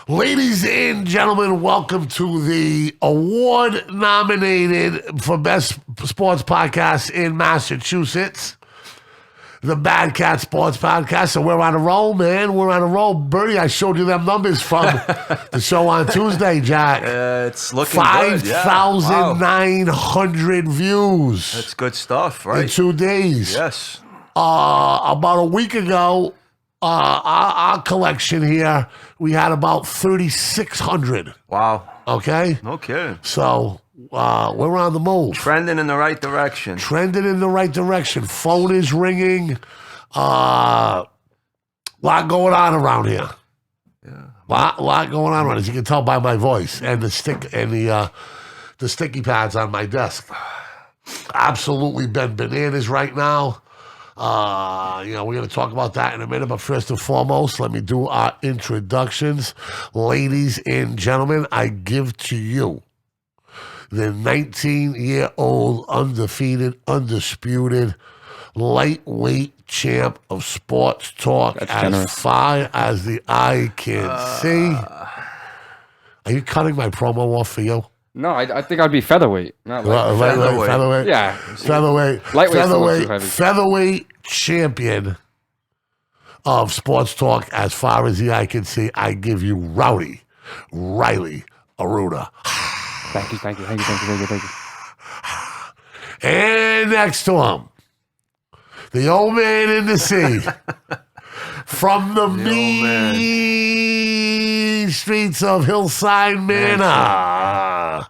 Ladies and gentlemen, welcome to the award-nominated for Best Sports Podcast in Massachusetts, the BadCatz Sports Podcast. So we're on a roll, man. We're on a roll. Birdie, I showed you them numbers from the show on Tuesday, Jack. It's looking good. 5,900 views. That's good stuff, right? In 2 days. Yes. About a week ago, our collection here, we had about 3,600. Wow. Okay? No kidding. So we're on the move. Trending in the right direction. Phone is ringing. Lot going on around here. Yeah. Lot going on around, as you can tell by my voice and the sticky pads on my desk. Absolutely been bananas right now. We're going to talk about that in a minute, but first and foremost, let me do our introductions. Ladies and gentlemen, I give to you the 19-year-old undefeated, undisputed, lightweight champ of sports talk. That's as generous. far as the eye can see. Are you cutting my promo off for you? No, I think I'd be featherweight. Not lightweight. Featherweight. Yeah. Featherweight champion of sports talk as far as the eye can see. I give you Rowdy Riley Arruda. Thank you. And next to him, the old man in the sea. From the mean streets of Hillside Manor.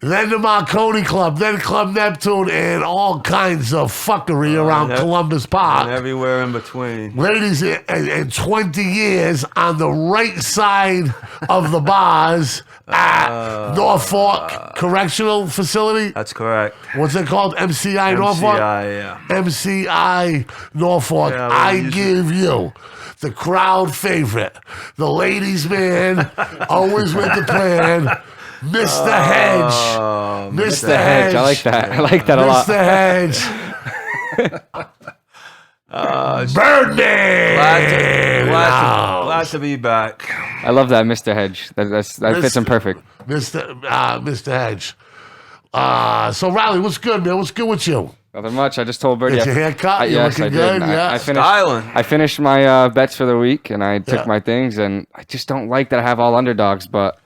Then the Marconi Club, then Club Neptune, and all kinds of fuckery around Columbus Park. And everywhere in between. Ladies, in 20 years on the right side of the bars at Norfolk Correctional Facility. That's correct. What's it called? MCI Norfolk? Yeah. MCI Norfolk. Yeah, I give you the crowd favorite, the ladies' man, always with the plan, Mr. Hedge. Mr. Hedge. I like that. I like that a lot. Mr. Hedge. Birdie. Glad to be back. I love that, Mr. Hedge. That fits him perfect. Mr. Hedge. So, Riley, what's good, man? What's good with you? Nothing much. I just told Birdie. Get your hair cut? You're Yes, looking I good? did. Yeah. I finished my bets for the week, and I took my things, and I just don't like that I have all underdogs, but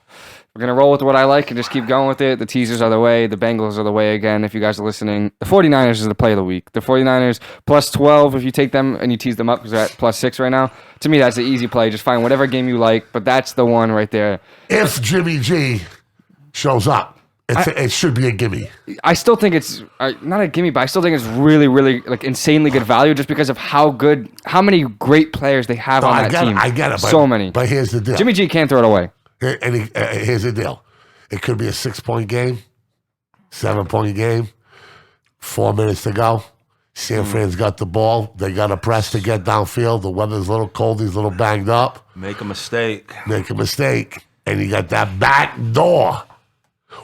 we're going to roll with what I like and just keep going with it. The teasers are the way. The Bengals are the way again, if you guys are listening. The 49ers is the play of the week. The 49ers plus 12 if you take them and you tease them up because they're at plus 6 right now. To me, that's an easy play. Just find whatever game you like, but that's the one right there. If Jimmy G shows up, it should be a gimme. I still think it's not a gimme, but I still think it's really, really like insanely good value just because of how many great players they have on that team. I get it. So many. But here's the deal. Jimmy G can't throw it away. And here's the deal. It could be a 6-point game, 7-point game, 4 minutes to go. San Fran's got the ball. They got a press to get downfield. The weather's a little cold. He's a little banged up. Make a mistake. And you got that back door.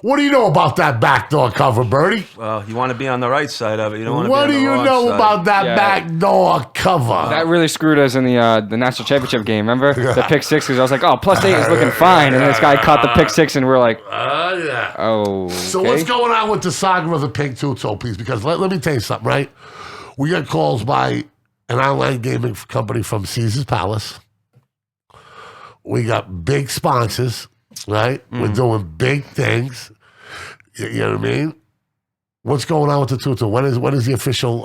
What do you know about that back door cover, Birdie? Well, you want to be on the right side of it. You don't want to be What on do the you wrong know side. about that back door cover? That really screwed us in the national championship game. Remember the pick six? Because I was like, "Oh, plus 8 is looking fine," and then this guy caught the pick 6, and we're like, yeah. "Oh." So what's going on with the saga of the pink tutu, please? Because let me tell you something, right? We got calls by an online gaming company from Caesar's Palace. We got big sponsors, right? We're doing big things. You know what I mean? What's going on with the tutu? When is the official?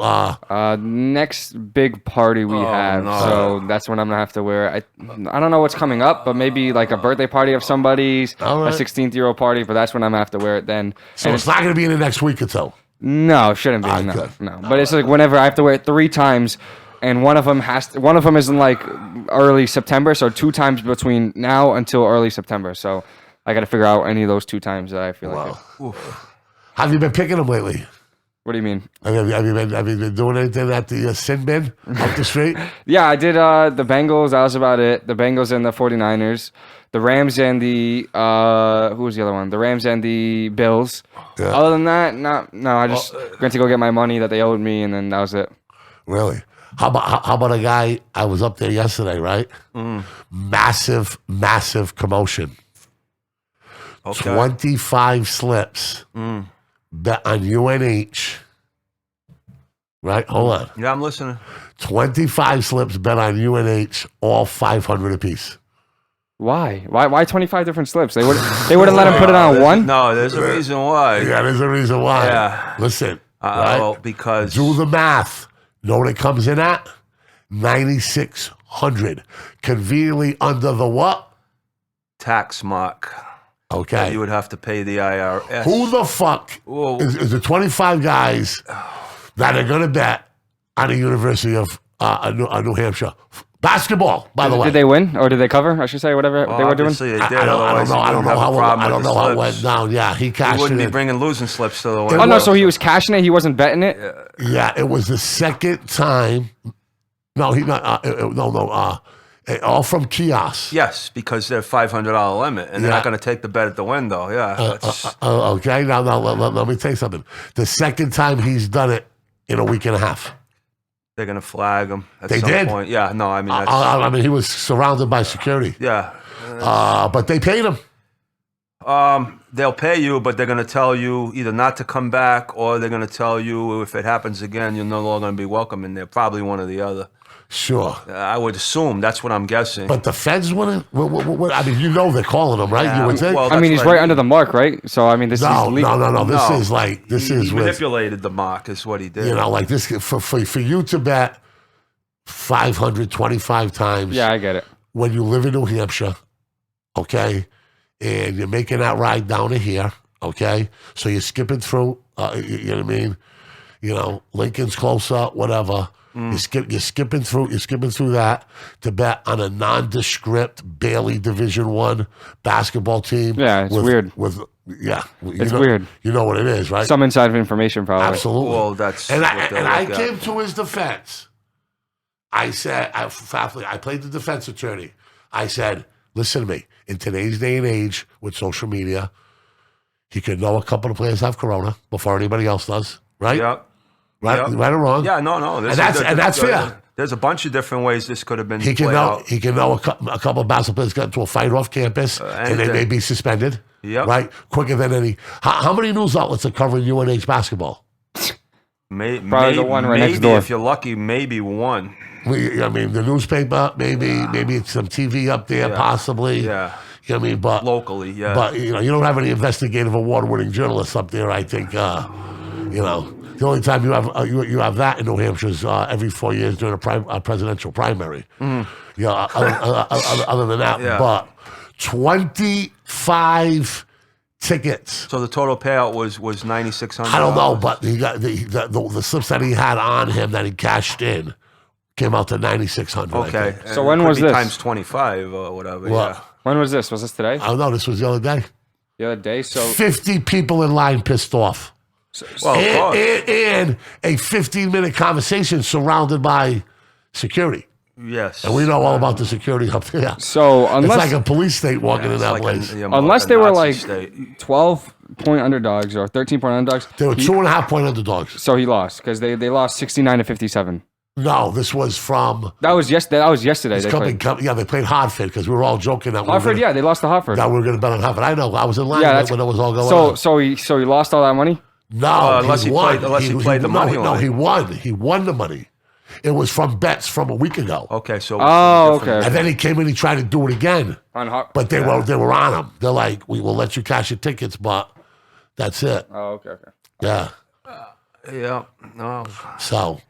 Next big party we have, no. so that's when I'm gonna have to wear. I don't know what's coming up, but maybe like a birthday party of somebody's, All right. a 16th-year-old party. But that's when I'm gonna have to wear it then. So And it's not going to be in the next week or so. No, it shouldn't be. Good. No. But it's like whenever I have to wear it 3 times, and one of them is in like early September, so 2 times between now until early September. So I got to figure out any of those 2 times that I feel like. Have you been picking them lately? What do you mean? Have you been doing anything at the sin bin up the street? Yeah, I did the Bengals. That was about it. The Bengals and the 49ers. The Rams and the who was the other one? The Rams and the Bills. Yeah. Other than that, no. I just went to go get my money that they owed me, and then that was it. Really? How about a guy? I was up there yesterday, right? Massive commotion. Okay. 25 slips. Bet on UNH. Right? Hold on. Yeah, I'm listening. 25 slips bet on UNH, all 500 apiece. Why? Why 25 different slips? They wouldn't let him put it on one? No, there's a reason why. Yeah, there's a reason why. Yeah. Listen. Well, Right? because Do the math. Know what it comes in at? 9,600. Conveniently under the what? tax mark. Okay. You would have to pay the IRS. Who the fuck Whoa. is the 25 guys that are going to bet on the University of New Hampshire? Basketball, by the way. Did they win or did they cover? I should say whatever Well, they were doing. obviously they did. I don't know. I don't know how it went slips. down. Yeah, he He cashed wouldn't it be in. bringing losing slips to the It Oh no, was- so he was cashing it. He wasn't betting it. Yeah, it was the second time. No, he not. No. All from kiosks. Yes, because they're $500 limit, and they're Yeah. not going to take the bet at the window. Yeah, that's, Okay, now let me tell you something. The second time he's done it in a week and a half. they're going to flag him at They some did? point. Yeah, no, I mean, that's, I mean, he was surrounded by security. yeah. But they paid him. They'll pay you, but they're going to tell you either not to come back, or they're going to tell you if it happens again, you're no longer going to be welcome in there. Probably one or the other. Sure. I would assume. That's what I'm guessing. But the feds wouldn't. I mean, you know they're calling him, right? Yeah, You would think. well, I mean, that's he's what right I under the mean. mark, right? So I mean, this is no. legal. This No. is like He with, manipulated the mark, is what he did. you know, like this for you to bet 525 times. Yeah, I get it. When you live in New Hampshire, okay, and you're making that ride down to here, okay, so you're skipping through. You know what I mean? You know, Lincoln's close up, whatever. You're skipping through that to bet on a nondescript Bailey Division I basketball team. Yeah, it's weird. It's weird. You know what it is, right? Some inside information, probably. Absolutely. Well, that's and what I they'll and I look at. came to his defense. I said, I played the defense attorney. I said, listen to me. In today's day and age with social media, he could know a couple of players have corona before anybody else does, right? Yep. Right, Yep. right or wrong? Yeah, no. And that's fair. There's a bunch of different ways this could have been He can played know. out. He can know a couple of basketball players got into a fight off campus, and they anything. may be suspended. Yep. Right, quicker than any. How many news outlets are covering UNH basketball? Probably the one right next maybe door. if you're lucky, maybe one. I mean, the newspaper, maybe it's some TV up there, Yeah. possibly. Yeah. You know what I mean? But Locally, yeah. But you don't have any investigative award-winning journalists up there. I think the only time you have that in New Hampshire is every 4 years during a presidential primary. Mm-hmm. Other than that, Yeah. but 25 tickets. So the total payout was $9,600. I don't know, but he got the slips that he had on him that he cashed in came out to 9,600. Okay. So and when it could was be this? Times 25 or whatever. What? Yeah. When was this? Was this today? I don't know. This was the other day. The other day. So 50 people in line pissed off. Well, of course. And a 15-minute conversation surrounded by security. Yes. And we know all about the security up there. so It's unless like a police state walking in It's that like place. unless a they were Nazi like state. 12-point underdogs or 13-point underdogs, They were 2.5-point underdogs. so he lost because they lost 69-57. No, this was from That was yesterday. this They company. played. Yeah, they played Hartford because we were all joking that Hartford, we were yeah, they lost to Hartford. that we were going to bet on Hartford. I know. I was in line Yeah, when it was all going So on. so he lost all that money. No, unless he won. played- he played the money No, line. he won. He won the money. It was from bets from a week ago. Okay, so. Oh, different- okay. And then he came in. He tried to do it again. But they were on him. They're like, we will let you cash your tickets, but that's it. Oh, okay. Yeah. Yeah. No. So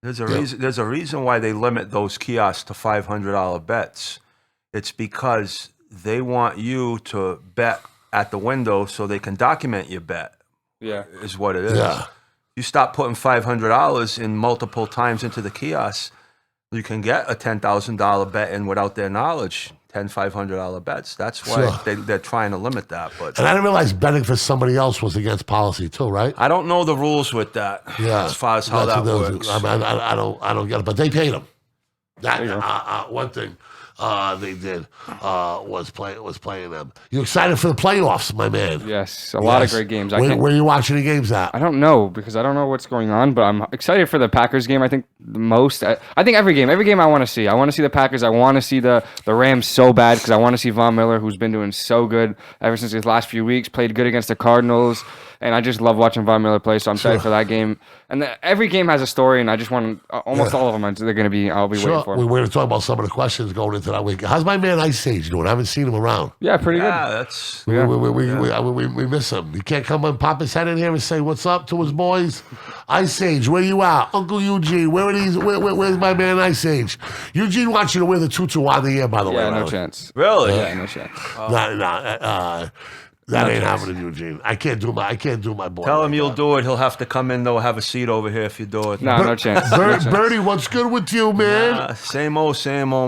There's a reason. There's a reason why they limit those kiosks to $500 bets. It's because they want you to bet at the window so they can document your bet. Yeah. Is what it is. yeah, You stop putting $500 in multiple times into the kiosk, you can get a $10,000 bet in without their knowledge. $500 bets. That's why Sure. they're trying to limit that. But and I didn't realize betting for somebody else was against policy too, right? I don't know the rules with that. Yeah, As far as how That's that what those- works. I mean, I don't get it, but they paid him. That There you go. one thing. They did. Was playing them. You excited for the playoffs, my man? Yes, a lot of great games. Where are you watching the games at? I don't know because I don't know what's going on, but I'm excited for the Packers game. I think the most. I think every game I want to see. I want to see the Packers. I want to see the Rams so bad because I want to see Von Miller, who's been doing so good ever since his last few weeks. Played good against the Cardinals. And I just love watching Von Miller play, so I'm excited for that game. And every game has a story, and I just want almost all of them. They're going to be. I'll be waiting for them. We're going to talk about some of the questions going into that week. How's my man Ice Age doing? I haven't seen him around. Yeah, pretty good. That's We miss him. He can't come and pop his head in here and say what's up to his boys. Ice Age, where you at? Uncle Eugene, where are these? Where's my man Ice Age? Eugene wants you to wear the tutu on the air, by the way. Yeah, no chance. really. Yeah, no chance. That ain't happening, Eugene. I can't do my boy. Tell him you'll do it. He'll have to come in though. Have a seat over here if you do it. No chance. Birdie, what's good with you, man? Same old,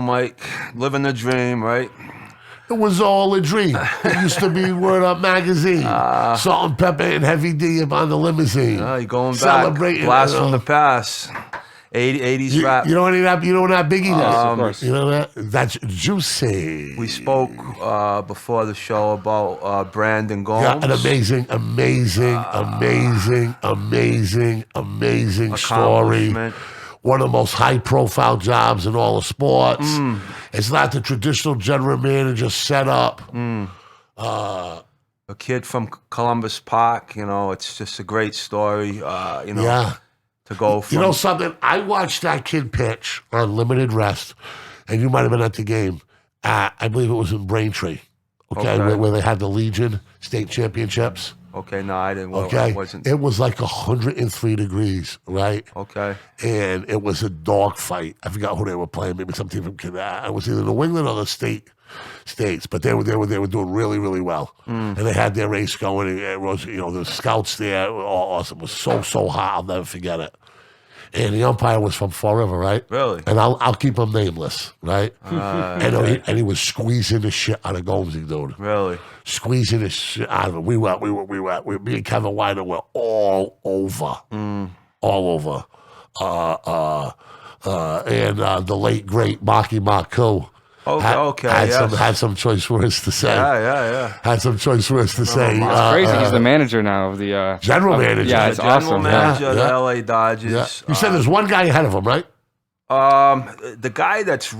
Mike. Living the dream, right? It was all a dream. It used to be Word Up magazine. Salt and Pepper and Heavy D on the limousine. You're going back. Celebrating, Blast from the past. 80s rap. You know what that Biggie does? Of course. You know that? That's juicy. We spoke before the show about Brandon Gomes. Yeah, an amazing story. One of the most high-profile jobs in all of sports. It's not the traditional general manager setup. A kid from Columbus Park. It's just a great story. Yeah. To go from. You know something? I watched that kid pitch on limited rest, and you might have been at the game. I believe it was in Braintree, okay. Where they had the Legion state championships. Okay, no, I didn't. Well, okay, I wasn't. It was like 103 degrees, right? Okay. And it was a dog fight. I forgot who they were playing. Maybe some team from Canada. It was either New England or the states, but they were doing really, really well. And they had their race going. And it was, the scouts there, all awesome. It was so hot. I'll never forget it. And the umpire was from Fall River, right? Really? And I'll keep him nameless, right? And he was squeezing the shit out of Gomes, dude. Really? Squeezing the shit out of him. Me and Kevin Wider were all over. All over. And the late, great Maki Maku. Had some choice words to say. Yeah. Had some choice words to say. It's crazy. He's the manager now of the general manager. Yeah, it's General awesome. manager of the LA Dodgers. Yeah. You said there's one guy ahead of him, right? The guy that's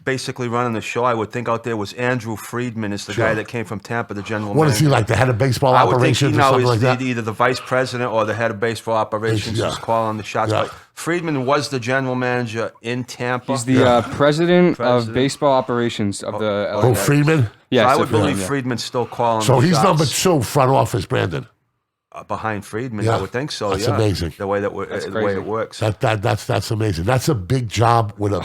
basically running the show, I would think out there was Andrew Friedman. Is the guy that came from Tampa, the general manager. What is he like? The head of baseball I would think operations he or now something is like that? either the vice president or the head of baseball operations who's calling the shots. Yeah. But Friedman was the general manager in Tampa. He's the president of baseball operations of the LA Dodgers. Friedman? Yes, I would believe Friedman's still calling So the he's shots. number 2 front office, Brandon. Behind Friedman, I would think so. That's amazing. The way it works. That's amazing. That's a big job with a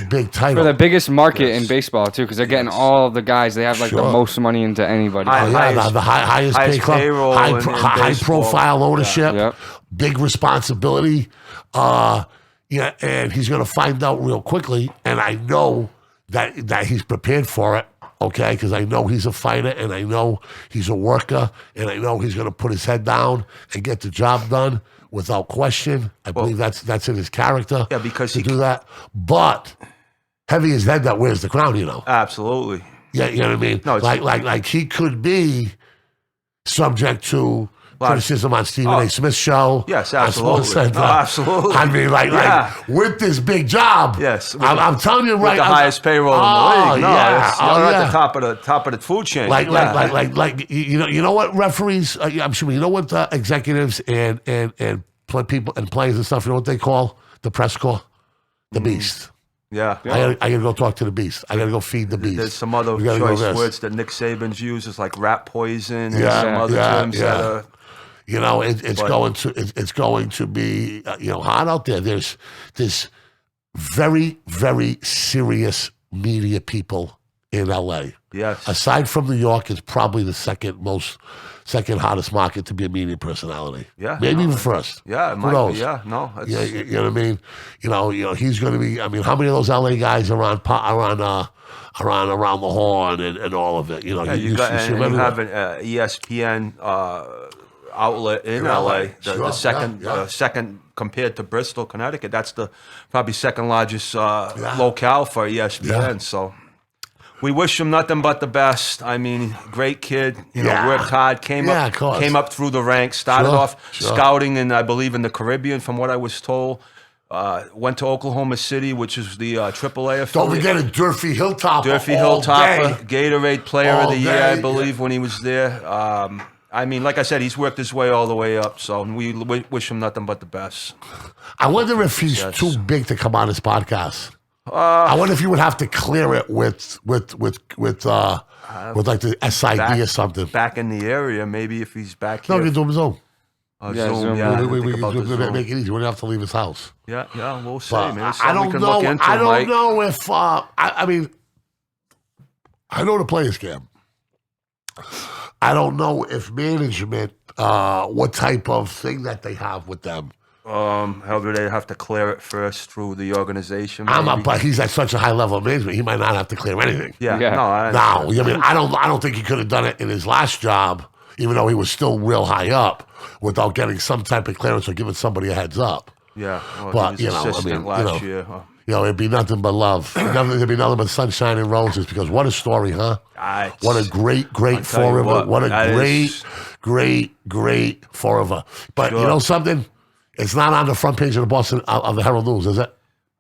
big title. For the biggest market in baseball too, because they're getting all the guys. They have like the most money into anybody. The highest pay club, high profile ownership, big responsibility. And he's going to find out real quickly. And I know that he's prepared for it. Okay, because I know he's a fighter, and I know he's a worker, and I know he's going to put his head down and get the job done without question. I believe that's in his character. Yeah, because to do that. But heavy his head that wears the crown, Absolutely. Yeah, you know what I mean. No, like he could be subject to criticism on Stephen A. Smith's show. Yes, absolutely. Absolutely. I mean, like with this big job. Yes, I'm telling you, right? With the highest payroll in the league. No, at the top of the food chain. Like you know what referees? I'm sure you know what executives and people and players and stuff. You know what they call the press corps? The Beast. Yeah. I gotta go talk to the Beast. I gotta go feed the Beast. There's some other choice words that Nick Saban's uses, like rat poison and some other terms that are. It's going to be hot out there. There's very, very serious media people in LA. Yes. Aside from New York, it's probably the second hottest market to be a media personality. Yeah. Maybe even first. Yeah, it Who might knows? be. Yeah, no. Yeah, you know what I mean? He's going to be. I mean, how many of those LA guys are on around the horn and all of it? You have an ESPN outlet in LA. LA. The Sure, second, yeah. Second compared to Bristol, Connecticut. That's the probably second largest locale for ESPN. Yeah. So we wish him nothing but the best. I mean, great kid. You know, Yeah. worked hard. Came Yeah, of course. up through the ranks. Started Sure, off sure. scouting in, I believe, in the Caribbean, from what I was told. Went to Oklahoma City, which is the AAA affiliate. Don't forget a Durfee Hilltopper. Durfee all Hilltopper, day. Gatorade Player All of the Year, day, I believe, when he was there. I mean, like I said, he's worked his way all the way up, so we wish him nothing but the best. I wonder if he's Yes. too big to come on this podcast. I wonder if you would have to clear it with like the SID or something. Back in the area, maybe if he's back No, here. you can do Zoom. Yeah, Zoom, Zoom. yeah. I We didn't think about the can Zoom. make it easy. We don't have to leave his house. Yeah, we'll see, But man. It's I something don't we can know. look into, I don't Mike. know if I mean, I know the players scam. I don't know if management, what type of thing that they have with them. How do they have to clear it first through the organization? But maybe? he's at such a high level of management, he might not have to clear anything. Yeah, Yeah. no, I No, I mean, I don't think he could have done it in his last job, even though he was still real high up, without getting some type of clearance or giving somebody a heads up. Yeah, well, But, he was you know, I assistant mean, last you know. year. You know, it'd be nothing but love. It'd be nothing but sunshine and roses, because what a story, huh? What a great tell you forever. What a that is- great forever. But you Sure. know something? It's not on the front page of the Boston of the Herald News, is it?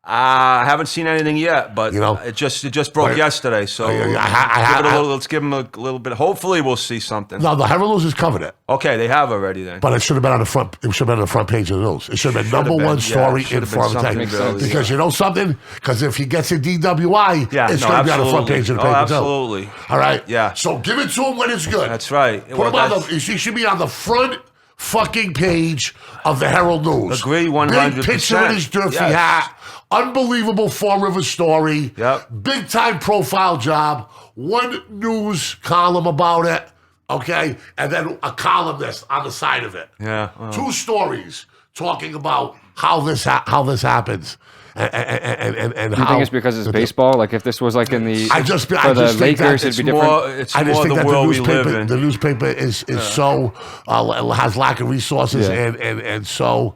I haven't seen anything yet, but You know? it just broke But- yesterday. So let's give him a little bit. Hopefully, we'll see something. No, the Herald News has covered it. Okay, they have already then. But it should have been on the front. It should have been on the front page of the news. It should have been number been, one yeah, story it should in have been Foreign something Texas. really, Because you know something? Because if he gets a DWI, Yeah, it's no, going to be on the front absolutely. page of the Oh, paper absolutely. too. All right. Yeah. So give it to him when it's good. That's right. Put him on he should be on the front fucking page of the Herald News. Agree, 100%. Big picture in his Durfee Yes. hat. Unbelievable Fall River story. Yep. Big time profile job. One news column about it. Okay. And then a columnist on the side of it. Yeah. 2 stories talking about how this happens. And You think it's because it's baseball? Like if this was like in the I just for the think that Lakers, it'd be different. It's I just more think the that world we live in. the newspaper is so has lack of resources Yeah. and so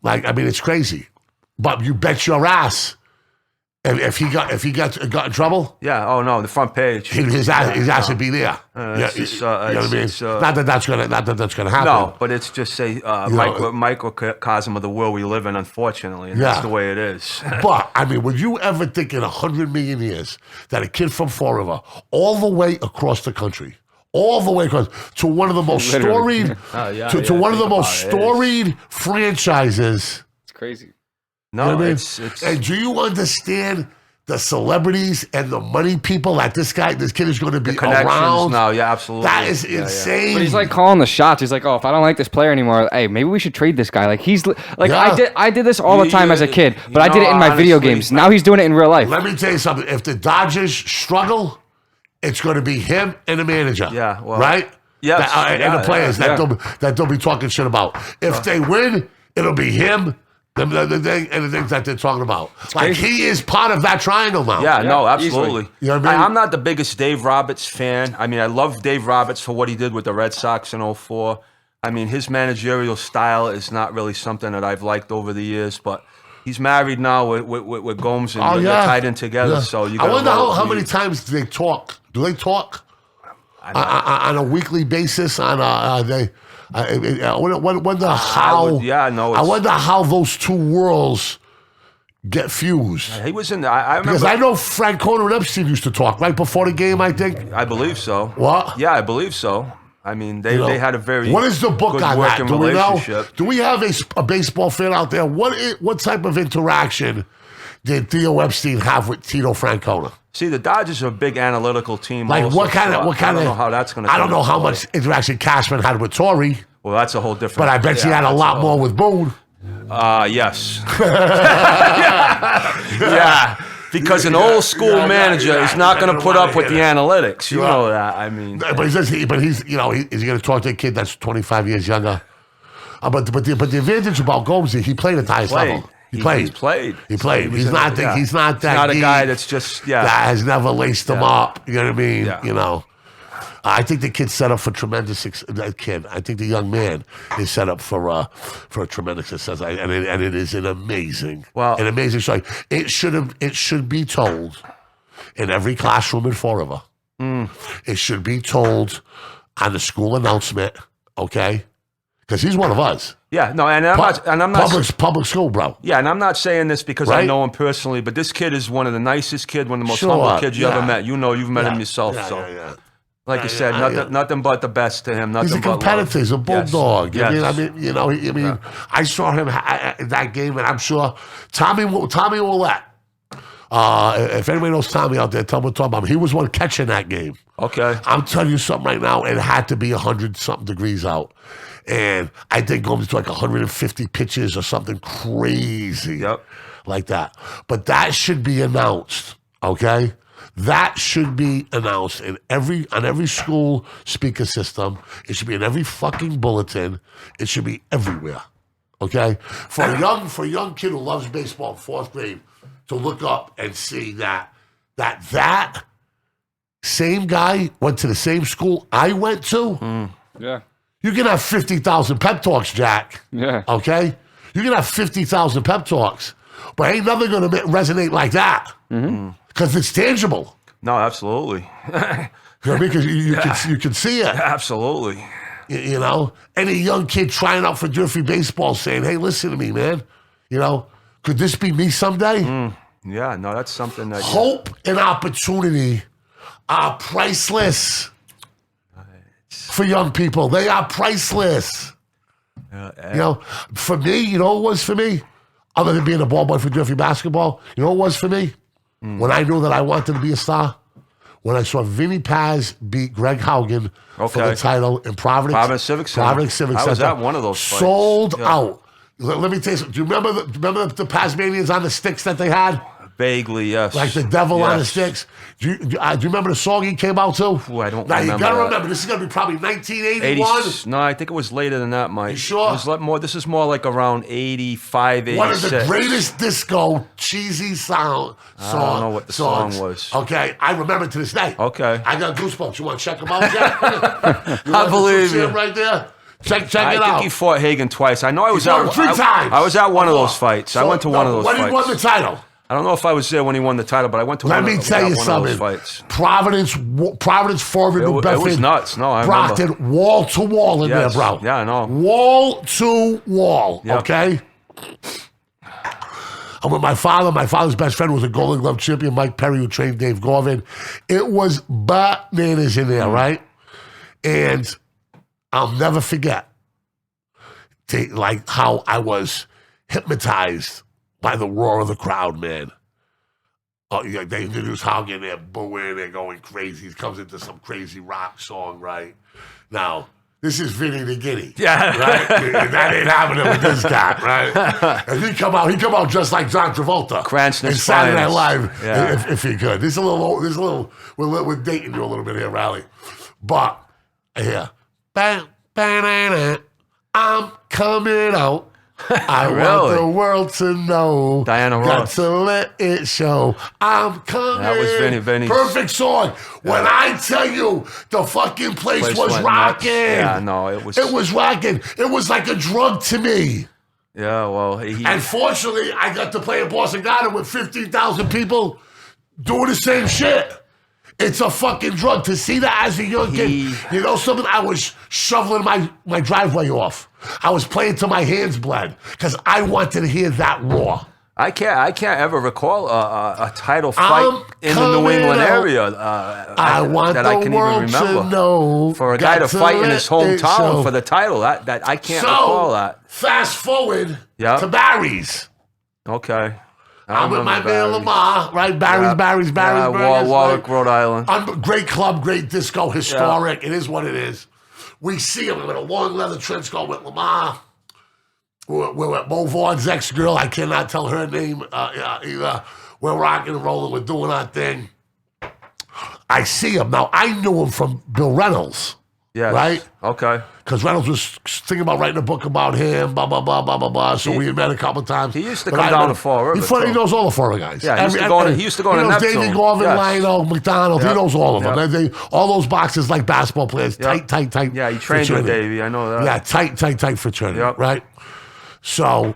like I mean it's crazy, but you bet your ass if he got in trouble, Yeah. Oh no, the front page. his ass would be there. it's just, you know what I mean? it's, not that that's gonna happen. No, but it's just say microcosm of the world we live in, unfortunately, and Yeah. that's the way it is. But, I mean, would you ever think in 100 million years that a kid from Fall River, all the way across the country, all the way across to one of the most Literally. storied, to one of the most storied franchises? It's crazy. No, You know what I mean? it's And do you understand the celebrities and the money people that this kid is going to be connections around? now. Yeah, absolutely. That is Yeah, yeah. insane. But he's like calling the shots. He's like, "Oh, if I don't like this player anymore, hey, maybe we should trade this guy." Like he's like, Yeah. I did this all the time as a kid, but I did it in my know, video honestly, games. Now he's doing it in real life. Let me tell you something. If the Dodgers struggle, it's going to be him and the manager. Yeah, well, right? yes, And yeah, the players yeah. that they'll be talking shit about. If they win, it'll be him. The things that they're talking about. Like he is part of that triangle now. Yeah, no, Yeah, absolutely. easily. You know what I mean? I'm not the biggest Dave Roberts fan. I mean, I love Dave Roberts for what he did with the Red Sox in 2004. I mean, his managerial style is not really something that I've liked over the years, but he's married now with Gomes, and they're tied in together. Yeah. So you I gotta wonder love how the- many times do they talk? Do they talk on a weekly basis? I wonder how. I wonder how those two worlds get fused. He was in. I remember. Because I know Francona and Epstein used to talk right before the game. I think. I believe so. What? Yeah, I believe so. I mean, they had a very What is the book good on that? working Do we know? relationship. Do we have a baseball fan out there? What type of interaction did Theo Epstein have with Tito Francona? See, the Dodgers are a big analytical team. Like also, what kind so of? I don't know how that's going to. I don't know how much interaction Cashman had with Torrey, Well, that's a whole different. but I bet he had a lot more with Boone. Yes. yeah. Because an old school manager is not going to put up with the analytics. You know that. I mean, But he's is he going to talk to a kid that's 25 years younger? But the advantage about Gomes is he played at the highest level. He played. He's played. He played. He's not that. He's Not a geek guy that's just that has never laced him up. You know what I mean? Yeah. You know. I think the kid's set up for tremendous that kid. I think the young man is set up for a tremendous success, and it is an amazing story. It should be told in every classroom in Fall River. It should be told on the school announcement, okay? Because he's one of us. Yeah, no, and I'm not public school, bro. Yeah, and I'm not saying this because I know him personally, but this kid is one of the nicest kids, one of the most humble kids you ever met. You know, you've met him yourself. Like you said, nothing but the best to him. He's a competitor. He's a bulldog. Yes. I saw him in that game, and I'm sure Tommy Willette. If anybody knows Tommy out there, tell me what I'm talking about. He was one catching that game. Okay. I'm telling you something right now. It had to be 100-something degrees out. And I think Gomes to like 150 pitches or something crazy like that. But that should be announced, okay? That should be announced on every school speaker system. It should be in every fucking bulletin. It should be everywhere, okay? For a young kid who loves baseball in 4th grade, to look up and see that same guy went to the same school I went to. Yeah. You can have 50,000 pep talks, Jack. Yeah. Okay? You can have 50,000 pep talks, but ain't nothing going to resonate like that. Because it's tangible. No, absolutely. You know what I mean? Because you can see it. Absolutely. You know? Any young kid trying out for Durfee baseball saying, hey, listen to me, man. You know? Could this be me someday? Yeah, no, that's something that... Hope and opportunity are priceless for young people. They are priceless. You know, for me, you know what it was for me? Other than being a ball boy for Durfee basketball, you know what it was for me? When I knew that I wanted to be a star? When I saw Vinny Paz beat Greg Haugen for the title in Providence Civic Center. I was at one of those fights. Sold out. Let me tell you something. Do you remember the Pasmanians on the sticks that they had? Vaguely, yes. Like the devil on the sticks. Do you remember the song he came out to? Ooh, I don't now, remember. Now, you got to remember, this is going to be probably 1981. No, I think it was later than that, Mike. You sure? It was more. This is more like around 85, 86. One of the greatest disco, cheesy song. I don't know what the song was. Okay, I remember to this day. Okay. I got goosebumps. You want to check them out, Jack? I believe you. Right there. Check it out. I think he fought Hagen twice. I know I was he fought him 3 times. I was at one of those fights. I went to one of those fights. When he won the title. I don't know if I was there when he won the title, but I went to Let me tell you something. Providence, Forward, New Bedford. It was nuts. No, I Brockton, remember. wall to wall in there, bro. Yeah, I know. Wall to wall, okay? I'm with my father. My father's best friend was a Golden Glove champion, Mike Perry, who trained Dave Gorvin. It was bananas in there, right? And I'll never forget like how I was hypnotized by the roar of the crowd, man. Oh, yeah, they introduce Haugen, they're booing, they're going crazy. He comes into some crazy rock song, right? Now, this is Vinny the Guinea. Yeah. Right? And that ain't happening with this guy, right? And he come out just like John Travolta. Cranston in Saturday Night Live, yeah. if he could. We're dating you a little bit here, Rally. But, here. I'm coming out. I want the world to know. Diana Got Ross. to let it show. I'm coming. That was Vinny. Perfect song. When I tell you the fucking place was rocking. Yeah, no, it was. It was rocking. It was like a drug to me. Yeah, well, And fortunately, I got to play at Boston Garden with 15,000 people doing the same shit. It's a fucking drug. To see that as a young kid, you know something? I was shoveling my driveway off. I was playing till my hands bled because I wanted to hear that roar. I can't ever recall a title fight in the New England area I want that the I can world even remember. To know. For a guy to fight in his hometown for the title, that I can't recall that. Fast forward to Barry's. Okay. I'm with my man Lamar, right? Barry's. Warwick, Rhode Island. Great club, great disco, historic. It is what it is. We see him with a long leather trench coat with Lamar. We're at Mo Vaughn's ex-girl. I cannot tell her name either. We're rocking and rolling. We're doing our thing. I see him. Now, I knew him from Bill Reynolds, Yes. Right? Okay. Because Reynolds was thinking about writing a book about him, blah, blah, blah, blah, blah, blah. So we had met a couple times. He used to come down to Fall River. He knows all the Florida guys. Yeah, he used to go to Neptune. David Garvin, Yes. Lionel, McDonald. He knows all of them. All those boxes like basketball players. Tight. Yeah, he trained with Davey. I know that. Yeah, tight fraternity. Right? So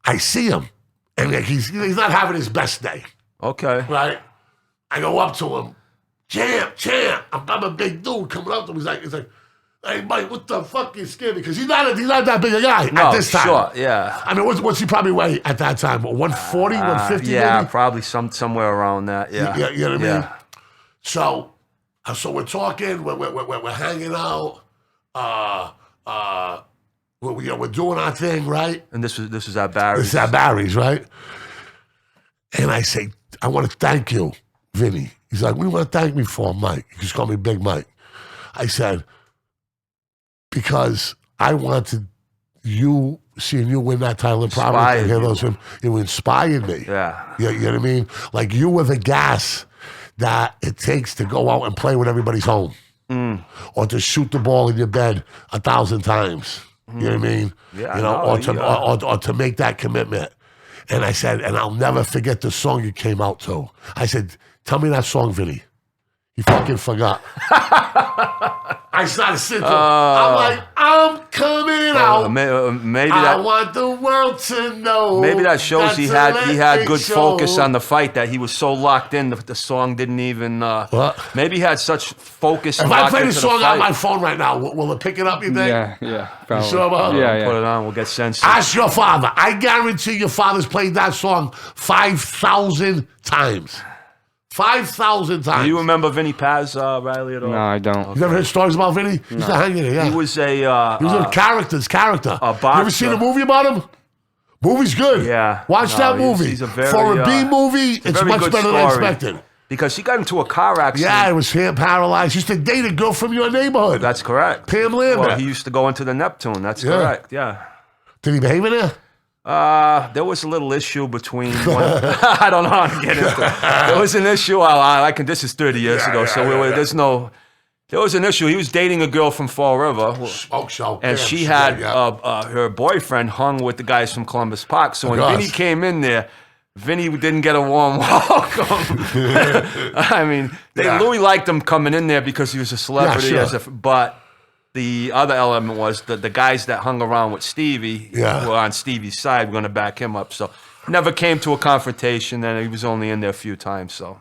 I see him, and like he's not having his best day. Okay. Right? I go up to him. Champ. I'm a big dude coming up to him. He's like, hey, Mike, what the fuck you scared me? Because he's not that big a guy at this time. Sure, yeah. I mean, what's he probably weigh at that time? 140, 150 Yeah, maybe? probably somewhere around that, yeah. You know what I mean? So we're talking, we're hanging out, we're doing our thing, right? And this is at Barry's. This is at Barry's, right? And I say, I want to thank you, Vinny. He's like, what do you want to thank me for, Mike? He just called me Big Mike. I said, because I wanted seeing you win that title in Providence. It inspired me. Yeah. You know what I mean? Like you were the gas that it takes to go out and play when everybody's home. Or to shoot the ball in your bed 1,000 times. You know what I mean? Yeah, or to make that commitment. And I said, and I'll never forget the song you came out to. I said, tell me that song, Vinny. He fucking forgot. I started singing. I'm like, I'm coming out. Maybe I want the world to know. Maybe that shows he had good focus on the fight, that he was so locked in. The song didn't even. Maybe he had such focus. If I play the song on my phone right now, will it pick it up? You think? Yeah. Probably. You sure about it? Yeah. Put it on. We'll get sense. Ask your father. I guarantee your father's played that song 5,000 times. 5,000 times. Do you remember Vinny Paz, Riley, at all? No, I don't. You never heard stories about Vinny? He used to hang in there, yeah. He was a character. A boxer. You ever seen a movie about him? Movie's good. Yeah. Watch that movie. He's a very, For a B movie, it's very much good better than I story. expected. Because he got into a car accident. Yeah, he was hand paralyzed. He used to date a girl from your neighborhood. That's correct. Pam Lambert. Well, he used to go into the Neptune. That's correct, yeah. Did he behave in there? There was a little issue between I don't know how to get into it. There was an issue. This is 30 years ago, there was an issue. He was dating a girl from Fall River. Smoke show. And she had her boyfriend hung with the guys from Columbus Park. So when Vinny came in there, Vinny didn't get a warm welcome. I mean, Louis liked him coming in there because he was a celebrity. Yeah, sure. But the other element was the guys that hung around with Stevie who were on Stevie's side were going to back him up. So never came to a confrontation, and he was only in there a few times. So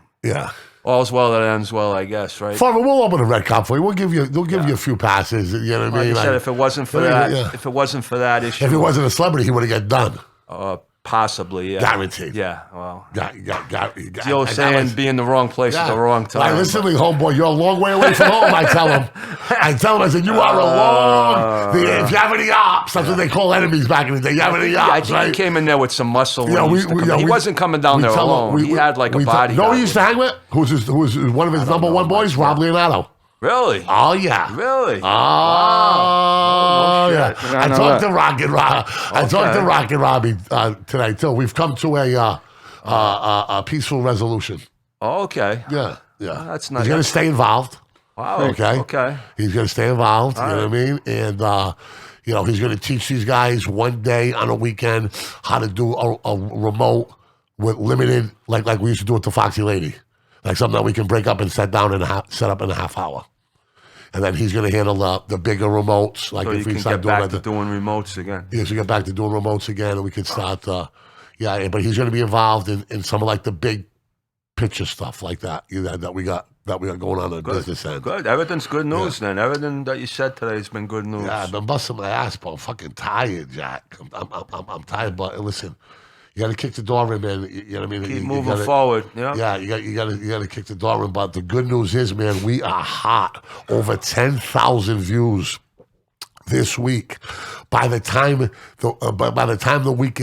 all's well that ends well, I guess, right? Father, we'll open a red cup for you. We'll give you a few passes. You know what I mean? Like I said, if it wasn't for that issue, if he wasn't a celebrity, he would have got done. Possibly, yeah. Guaranteed. Yeah, well. The old saying, be in the wrong place at the wrong time. Like, listen to me, homeboy, you're a long way away from home, I tell him. I said, you are a long... if you have any ops, that's what they call enemies back in the day. You have any ops, I think he came in there with some muscle. He wasn't coming down there tell alone. him, he had like a body. No, he used to hang with? Who was one of his number one boys? Rob Leonardo. Really? Oh, yeah. Really? Oh, yeah. I talked to Rocket Rob. I talked to Rocket Robbie today, too. We've come to a peaceful resolution. Oh, okay. Yeah. That's nice. He's going to stay involved. Wow. Okay. He's going to stay involved. You know what I mean? And, he's going to teach these guys one day on a weekend how to do a remote with limited, like we used to do with the Foxy Lady. Like something that we can break up and set up in a half hour. And then he's going to handle the bigger remotes. Like so if you we can get back to doing remotes again. Yeah, so get back to doing remotes again, and we can start. But he's going to be involved in some of like the big picture stuff like that that we got going on the business end. Good. Everything's good news then. Everything that you said today has been good news. Yeah, I've been busting my ass, but I'm fucking tired, Jack. I'm tired, but listen. You got to kick the door in, man. You know what I mean? Keep moving forward. Yeah. You got to kick the door in. But the good news is, man, we are hot. Over 10,000 views this week. By the time the week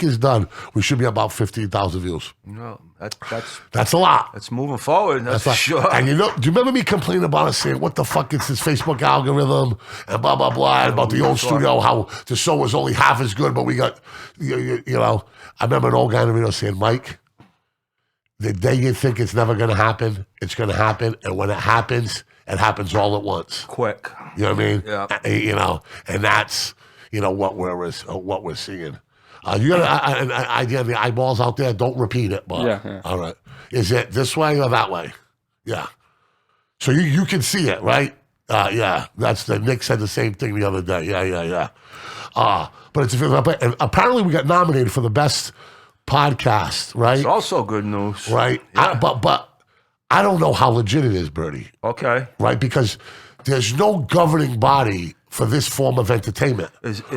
is done, we should be about 15,000 views. No, that's a lot. That's moving forward. That's for sure. And do you remember me complaining about us saying, what the fuck is this Facebook algorithm and blah, blah, blah, and about the old studio, how the show was only half as good, but we got, I remember an old guy in the video saying, Mike, the day you think it's never going to happen, it's going to happen. And when it happens, It happens all at once. Quick. You know what I mean? Yeah. You know, and that's what we're seeing. You got an idea of the eyeballs out there? Don't repeat it, but Yeah. all right. Is it this way or that way? Yeah. So you can see it, right? Yeah. That's Nick said the same thing the other day. Yeah. But and apparently we got nominated for the best podcast, right? It's also good news. Right. Yeah. But I don't know how legit it is, Birdie. Okay. Right, because there's no governing body for this form of entertainment.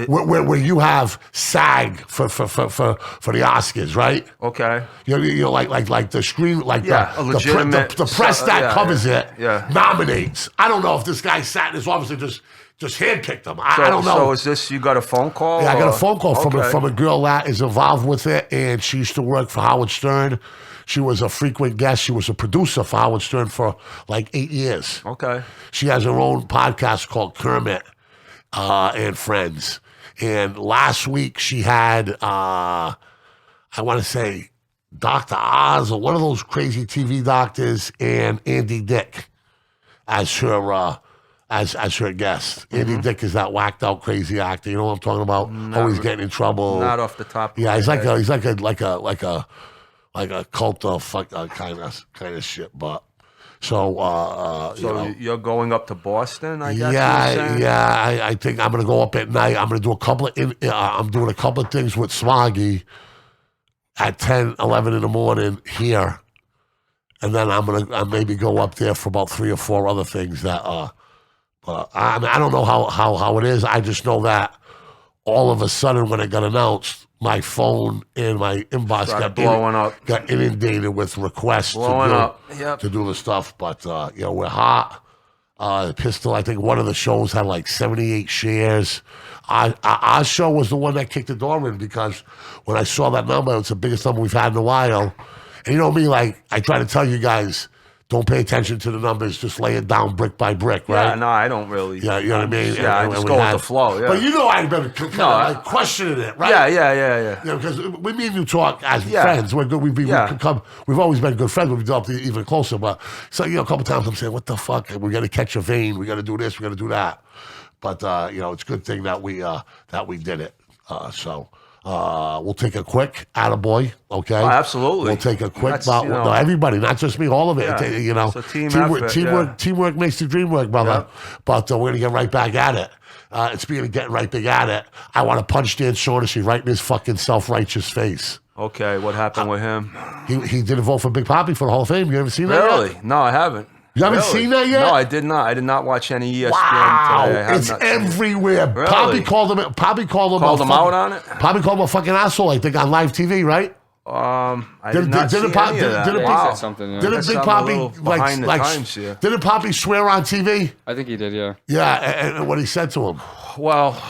Where you have SAG for the Oscars, right? Okay. You know, like the screen, like the press that covers it nominates. I don't know if this guy sat in his office and just handpicked them. I don't know. So is this, you got a phone call? Yeah, I got a phone call from a girl that is involved with it, and she used to work for Howard Stern. She was a frequent guest. She was a producer for Howard Stern for like 8 years. Okay. She has her own podcast called Kermit and Friends. And last week she had, I want to say, Dr. Oz or one of those crazy TV doctors and Andy Dick as her guest. Andy Dick is that whacked out crazy actor. You know what I'm talking about? Always getting in trouble. Not off the top. Yeah, he's like a cult of kind of shit. But so you're going up to Boston, I guess. Yeah. I think I'm gonna go up at night. I'm gonna do I'm doing a couple of things with Smoggy at 10, 11 in the morning here, and then I maybe go up there for about 3 or 4 other things that. But I don't know how it is. I just know that all of a sudden when it got announced, my phone and my inbox got inundated with requests to do the stuff. But we're hot. Pistol, I think one of the shows had like 78 shares. Our show was the one that kicked the door in because when I saw that number, it's the biggest number we've had in a while. And you know me, like I try to tell you guys, don't pay attention to the numbers. Just lay it down brick by brick, right? Yeah, no, I don't really. Yeah, you know what I mean? Yeah, I just go with the flow, yeah. But you know I've been kind of questioning it, right? Yeah. You know, because we me and you talk as friends. We're good. We've always been good friends. We've developed even closer. But, so, a couple times I'm saying, what the fuck? We got to catch a vein. We got to do this. We got to do that. But, it's a good thing that we did it. We'll take a quick attaboy, okay? Oh, absolutely. We'll take a quick no, everybody, not just me, all of it. Yeah. It's a team effort, teamwork makes the dream work, brother. Yeah. But we're going to get right back at it. And speaking of getting right back at it, I want to punch Dan Shaughnessy right in his fucking self-righteous face. Okay, what happened with him? He didn't vote for Big Papi for the Hall of Fame. You ever seen that Really? yet? No, I haven't. You haven't seen that yet? No, I did not. I did not watch any ESPN today. It's everywhere. Really? Papi called him out on it? Papi called him a fucking asshole, I think, on live TV, right? I did not see any of that. Didn't Big Papi didn't Papi swear on TV? I think he did, yeah. Yeah, and what he said to him. Well,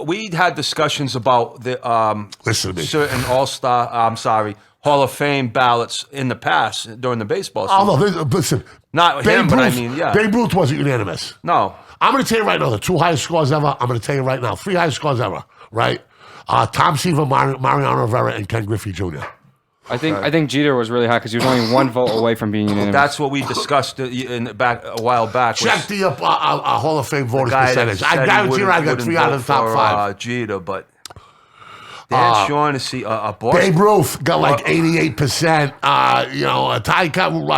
we had discussions about the certain Hall of Fame ballots in the past during the baseball season. Oh, no, listen. Not him, but I mean, yeah. Babe Ruth wasn't unanimous. No. I'm going to tell you right now, the 2 highest scores ever, I'm going to tell you right now, 3 highest scores ever, right? Tom Seaver, Mariano Rivera, and Ken Griffey Jr. I think Jeter was really high because he was only 1 vote away from being unanimous. That's what we discussed a while back. Check the Hall of Fame voters percentage. I guarantee you I got 3 out of the top 5. Jeter, but Dan Shaughnessy, a Boston. Babe Ruth got like 88%.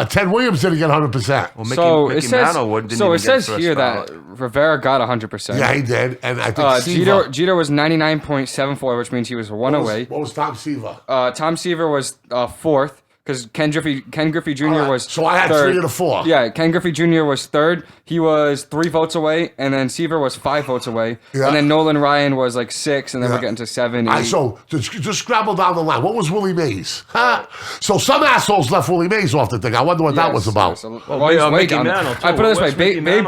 Ted Williams didn't get 100%. Well, Mickey Mantle didn't even it says get here that Rivera got 100%. Yeah, he did. And I think Jeter was 99.74, which means he was 1 away. What was Tom Seaver? Tom Seaver was 4th. Because Ken Griffey Jr. was so I had 3rd. 3 of the 4. Yeah, Ken Griffey Jr. was 3rd. He was 3 votes away, and then Seaver was 5 votes away. Yeah. And then Nolan Ryan was like 6, and then we're getting to 7. So just scrabble down the line. What was Willie Mays? So some assholes left Willie Mays off the thing. I wonder what that was about. He's way down there. I put it this way: Babe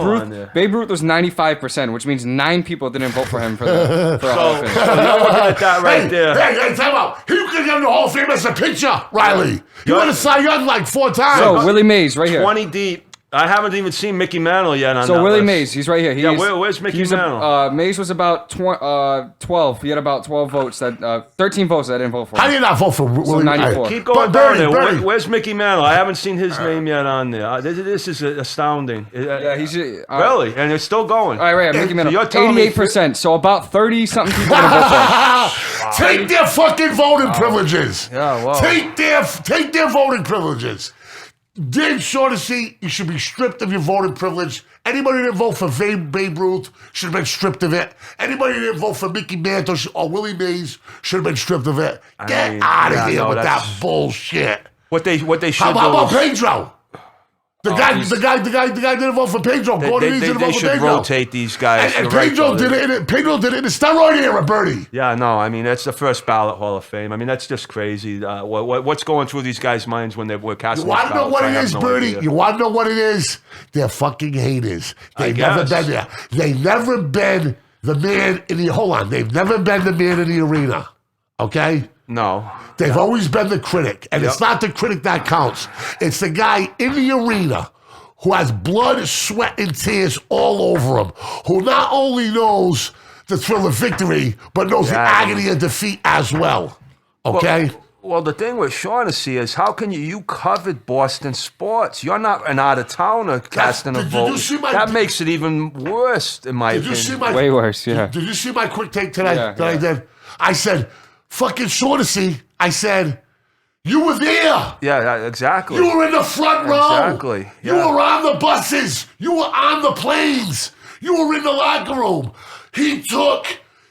Ruth was 95%, which means 9 people didn't vote for him for the Hall of Fame. So you're looking at that right there. Hey, time out. You could get in the Hall of Fame as a pitcher, Riley. You won a Cy Young like 4 times. So Willie Mays, right here. 20 deep. I haven't even seen Mickey Mantle yet on So that Willie list. Mays, he's right here. Where's Mickey Mantle? Mays was about 12. He had about 12 votes. 13 votes that I didn't vote for. How do you not vote for Willie? 94. Keep going Birdie, down there. Birdie. Where's Mickey Mantle? I haven't seen his name yet on there. This is astounding. Yeah, he's Really, and it's still going. All right, Mickey Mantle. you're telling me 88%. So about 30-something people didn't vote for him. Take their fucking voting privileges. Yeah, wow. Take their voting privileges. Dan Shaughnessy, you should be stripped of your voting privilege. Anybody that vote for Babe Ruth should have been stripped of it. Anybody that vote for Mickey Mantle or Willie Mays should have been stripped of it. Get out of here with that bullshit. What they should How do about is- Pedro? The guy didn't vote for Pedro. Gordon Reed didn't They vote for should Pedro. rotate these guys. And You're right, Pedro though. did it. Pedro did it in the steroid era, Birdie. Yeah, no, I mean, that's the first ballot Hall of Fame. I mean, that's just crazy. What's going through these guys' minds when we're casting You want to know ballots? what I it have is, no Birdie? idea. You want to know what it is? They're fucking haters. They've never guess. been there. They've never been the man in the... Hold on. They've never been the man in the arena. Okay? No. They've always been the critic. And it's not the critic that counts. It's the guy in the arena who has blood, sweat, and tears all over him, who not only knows the thrill of victory, but knows the agony of defeat as well. Okay? Well, the thing with Shaughnessy is, how can you covered Boston sports? You're not an out-of-towner casting a did you vote. see my- That makes it even worse, in my Did you opinion. see my... Way worse, yeah. Did you see my quick take today Yeah, that I did? I said, fucking Shaughnessy, I said, you were there. Yeah, exactly. You were in the front row. Exactly, You yeah. were on the buses. You were on the planes. You were in the locker room. He took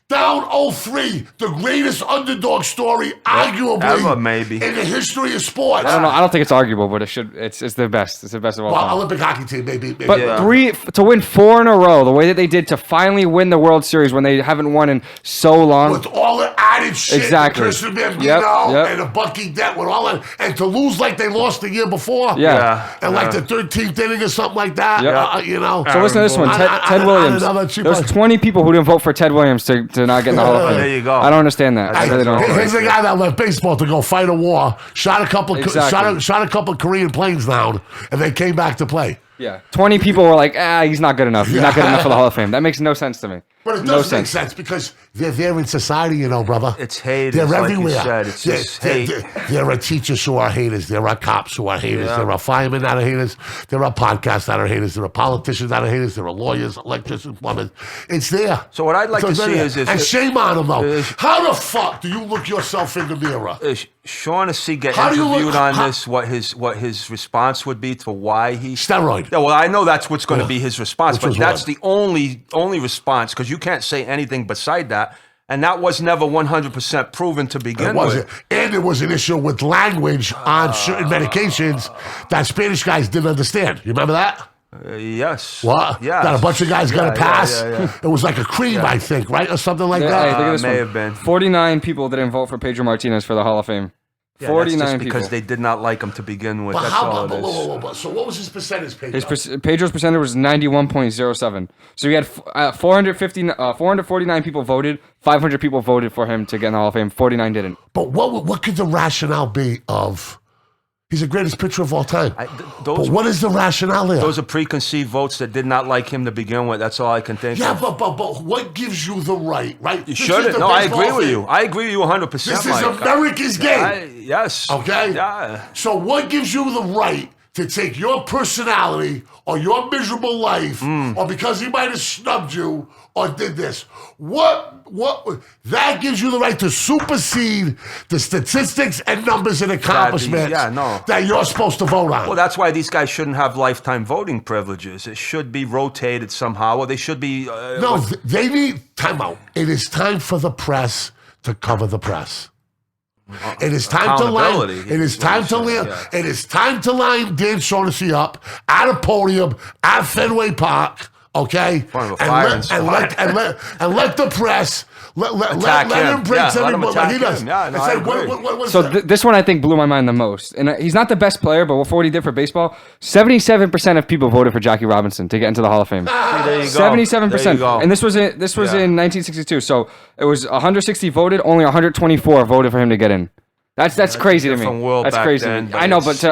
down 03, the greatest underdog story, arguably, ever, maybe. in the history of sports. I don't know. I don't think it's arguable, but it's the best. It's the best of all Well, time. Olympic hockey team, maybe. But Yeah. to win 4 in a row, the way that they did to finally win the World Series when they haven't won in so long. With all the added shit, Exactly. Christian Bambino Yep. and the Bucky Dent with all that, and to lose like they lost the year before, Yeah. and like the 13th inning or something like that, Yep. you know. So listen to this one, Ted Williams. There's 20 people who didn't vote for Ted Williams to not get in the Hall of Fame. There you go. I don't understand that. I really don't. Here's the guy that left baseball to go fight a war, shot a couple, Exactly. shot a couple Korean planes down, and then came back to play. Yeah. 20 people were like, he's not good enough. He's not good enough for the Hall of Fame. That makes no sense to me. But it No does make sense. sense because they're there in society, you know, brother. It's haters, They're like you everywhere. said. It's just hate. There are teachers who are haters. There are cops who are haters. There are firemen that are haters. There are podcasts that are haters. There are politicians that are haters. There are lawyers, electricians, plumbers. It's there. So what I'd like to it's see there. is and shame on them, though. How the fuck do you look yourself in the mirror? Shaughnessy get How do you interviewed look- on how- this? What his response would be to why he Steroid. Yeah, well, I know that's what's going to be his response, Which but was that's what? the only response because you can't say anything beside that, and that was never 100% proven to begin It wasn't. with. And there was an issue with language on certain medications that Spanish guys didn't understand. You remember that? Yes. What? Yeah. That a bunch of guys got a pass? Yeah. It was like a cream, I think, right? Or something like Hey, that. look at this may one. have been. 49 people didn't vote for Pedro Martinez for the Hall of Fame. Yeah, 49 that's just people. because they did not like him to begin with. But That's how all about, it is. so what was his percentage, Pedro? Pedro's percentage was 91.07. So he had 449 people voted. 500 people voted for him to get in the Hall of Fame. 49 didn't. But what could the rationale be of he's the greatest pitcher of all time? Those, But what is the rationale there? those are preconceived votes that did not like him to begin with. That's all I can think Yeah, of. but what gives you the right, right? You This is shouldn't. the No, I baseball agree with thing. you. I agree with you 100%. This is Mike. America's game. Yes. Okay? Yeah. So what gives you the right to take your personality or your miserable life or because he might have snubbed you or did this? What that gives you the right to supersede the statistics and numbers and accomplishments that you're supposed to vote on. Well, that's why these guys shouldn't have lifetime voting privileges. It should be rotated somehow, or they should be. No, they need timeout. It is time for the press to cover the press. It is time to line. Accountability, It is time to line. yeah. It is time to line Dan Shaughnessy up at a podium at Fenway Park. Okay, Front of a firing squad. and let the press let Attack him him. bring Yeah, let him everybody like he attack does. him. Yeah, no, It's I like, agree. what's So that? this one I think blew my mind the most. And he's not the best player, but for what he did for baseball, 77% of people voted for Jackie Robinson to get into the Hall of Fame. There you go. 77%. There you go. And this was in 1962. So it was 160 voted, only 124 voted for him to get in. That's crazy to me. Different world That's back crazy. then, but I know, but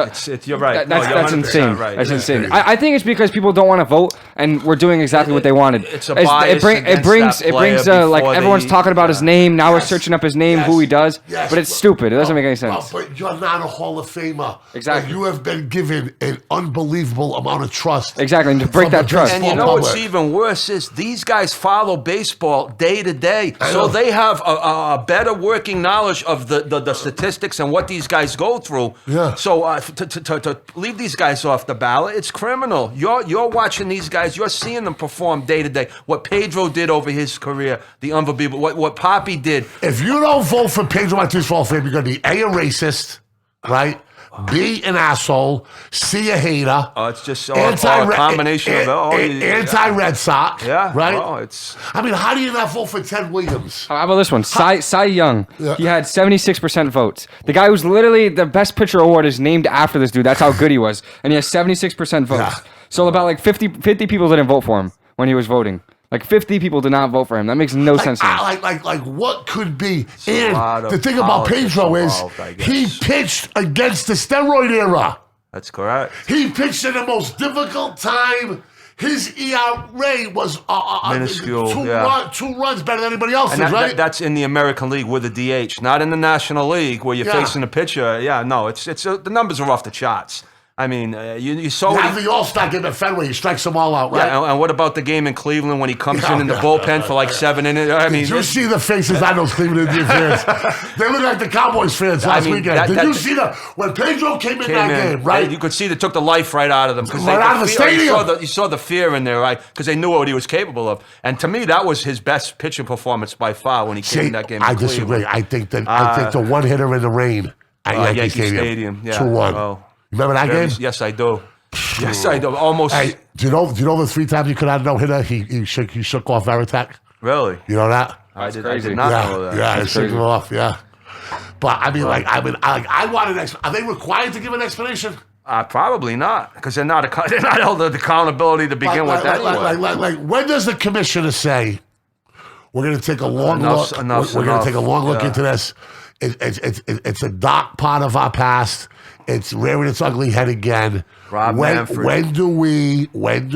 you're right. that's You're insane. right. That's Yeah. insane. I think it's because people don't want to vote, and we're doing exactly what they wanted. It's a bias it brings like everyone's talking about his name. Now we're searching up his name, who he does. Yes. But it's stupid. It doesn't make any sense. But you're not a Hall of Famer. Exactly. You have been given an unbelievable amount of trust. Exactly, and to break from that the trust. And you baseball know what's public. even worse is these guys follow baseball day to day, so they have a better working knowledge of the statistics and what these guys go through. Yeah. So to leave these guys off the ballot, it's criminal. You're watching these guys. You're seeing them perform day to day. What Pedro did over his career, the unbelievable. What Papi did. If you don't vote for Pedro Martinez for Hall of Fame, you're going to be A, a racist, right? B, an asshole. C, a hater. It's just a combination of all. Anti-Red Sox. Yeah. Right? Oh, it's. I mean, how do you not vote for Ted Williams? How about this one? Cy Young. Yeah. He had 76% votes. The guy who's literally the best pitcher award is named after this dude. That's how good he was. And he has 76% votes. Yeah. So about like 50 people didn't vote for him when he was voting. Like 50 people did not vote for him. That makes no sense to me. Like what could be? a lot And of the thing about politics Pedro is involved, I guess. he pitched against the steroid era. That's correct. He pitched in the most difficult time. His ERA was Minuscule, two runs better than anybody else's, And right? that's in the American League with a DH, not in the National League where you're Yeah. facing a pitcher. Yeah, no, it's the numbers are off the charts. I mean, you saw You what have the All-Star game at Fenway. He strikes them all out, right? yeah, and what about the game in Cleveland when he comes in the bullpen for like 7 innings? I mean, Did you see the faces on those Cleveland Indian fans? They look like the Cowboys fans last weekend. Did you see when Pedro came in that game, right? You could see they took the life right out of them. Right out of the stadium. You saw the fear in there, right? Because they knew what he was capable of. And to me, that was his best pitching performance by far when he came in that game. I disagree. I think the one hitter in the rain at Yankee Stadium. Yeah. 2-1. Oh. Remember that game? Yes, I do. Yes, I do. Almost. Hey, do you know the 3 times he could have no hitter? He shook off Veritek. Really? You know that? I did crazy. not know that. Yeah, he That's shook crazy. him off. Yeah. But I want an explanation. Are they required to give an explanation? Probably not, because they're not held to accountability to begin with. Like, when does the commissioner say we're going to take a long look? We're going to take a long look into this. It's a dark part of our past. It's rearing its ugly head again. When do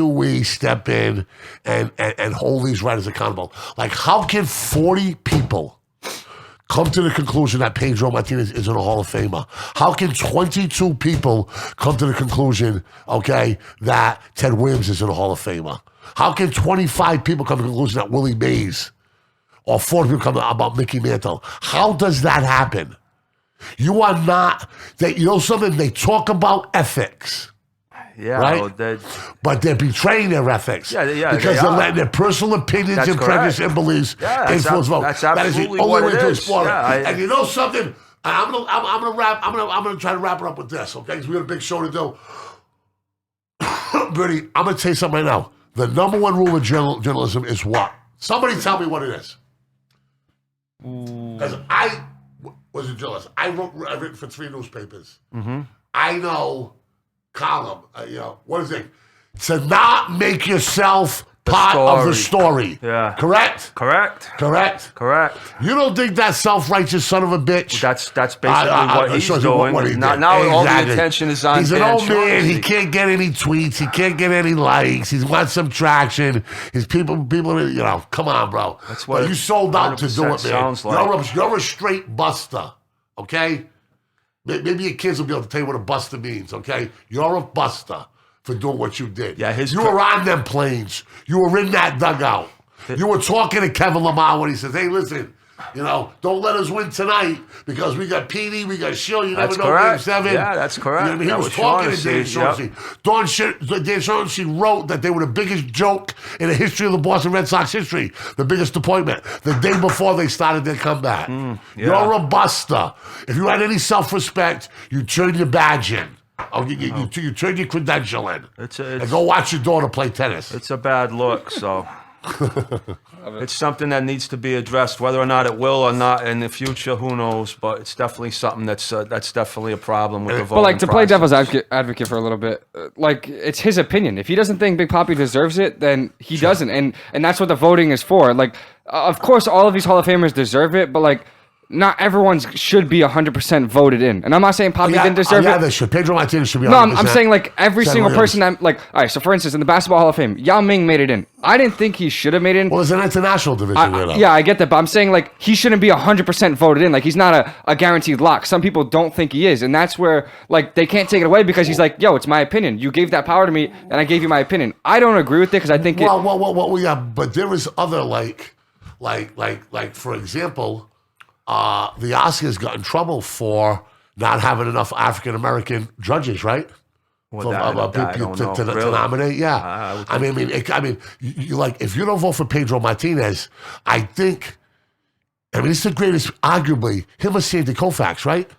we step in and hold these writers accountable? Like, how can 40 people come to the conclusion that Pedro Martinez isn't a Hall of Famer? How can 22 people come to the conclusion, okay, that Ted Williams isn't a Hall of Famer? How can 25 people come to the conclusion that Willie Mays or 40 people come about Mickey Mantle? How does that happen? You are not, you know something, they talk about ethics. Yeah, right? But they're betraying their ethics. Yeah, because they're letting their personal opinions and prejudice and beliefs influence vote. That's that is the absolutely only what way it to is. explore it. Yeah, and you know something? I'm gonna try to wrap it up with this, okay? Because we got a big show to do. Birdie, I'm gonna tell you something right now. The number one rule of journalism is what? Somebody tell me what it is. Because I was a journalist. I've written for 3 newspapers. Mm-hmm. I know column. What is it? To not make yourself part of the story. Yeah. Correct? Correct. You don't think that self-righteous son of a bitch? That's basically what he's doing. What he did. Now all the attention is on. He's an old man. He can't get any tweets. He can't get any likes. He wants some traction. His people. Come on, bro. That's what you sold out to do it, man. Sounds like. You're a straight buster. Okay. Maybe your kids will be able to tell you what a buster means. Okay. You're a buster for doing what you did. Yeah, you were on them planes. You were in that dugout. You were talking to Kevin Lamar when he says, "Hey, listen, don't let us win tonight because we got Petey, we got Shill. You never know Game 7." Yeah, that's correct. He was talking to Dan Shaughnessy. Dan Shaughnessy wrote that they were the biggest joke in the history of the Boston Red Sox history, the biggest disappointment. The day before they started their comeback. You're a buster. If you had any self-respect, you turn your badge in. You turn your credential in and go watch your daughter play tennis. It's a bad look, so it's something that needs to be addressed. Whether or not it will or not in the future, who knows? But it's definitely something that's definitely a problem with the voting. But like to play process. devil's advocate for a little bit, like it's his opinion. If he doesn't think Big Papi deserves it, then he doesn't, and that's what the voting is for. Like, of course, all of these Hall of Famers deserve it, but like, not everyone should be 100% voted in. And I'm not saying Papi didn't deserve it. Yeah, they should. Pedro Martinez should be 100%. No, I'm saying like every single person that, like, all right, so for instance, in the Basketball Hall of Fame, Yao Ming made it in. I didn't think he should have made it in. Well, it's an international division. Yeah, I get that, but I'm saying like he shouldn't be 100% voted in. Like he's not a guaranteed lock. Some people don't think he is, and that's where like they can't take it away because he's like, yo, it's my opinion. You gave that power to me, and I gave you my opinion. I don't agree with it because I think well, yeah, but there is other like for example, the Oscars got in trouble for not having enough African American judges, right? Well, to nominate, yeah. I mean, you like if you don't vote for Pedro Martinez, I think. I mean, it's the greatest, arguably, him or Sandy Koufax, right?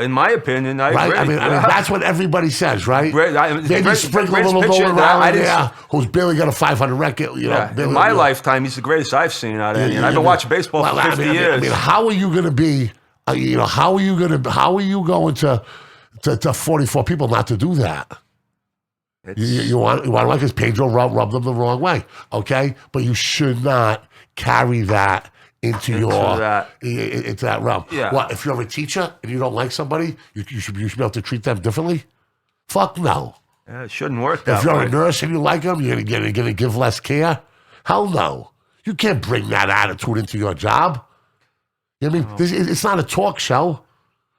In my opinion, I agree. I mean, that's what everybody says, right? Maybe sprinkle a little Nolan Ryan there, who's barely got a 500 record. In my lifetime, he's the greatest I've seen out of any. I've been watching baseball for 50 years. I mean, how are you going to be? How are you going to 44 people not to do that? You want to like his Pedro rub them the wrong way, okay? But you should not carry that into that realm. Yeah. What if you're a teacher and you don't like somebody, you should be able to treat them differently? Fuck no. Yeah, it shouldn't work that way. If you're a nurse and you like them, you're gonna give less care? Hell no. You can't bring that attitude into your job. You know what I mean? It's not a talk show.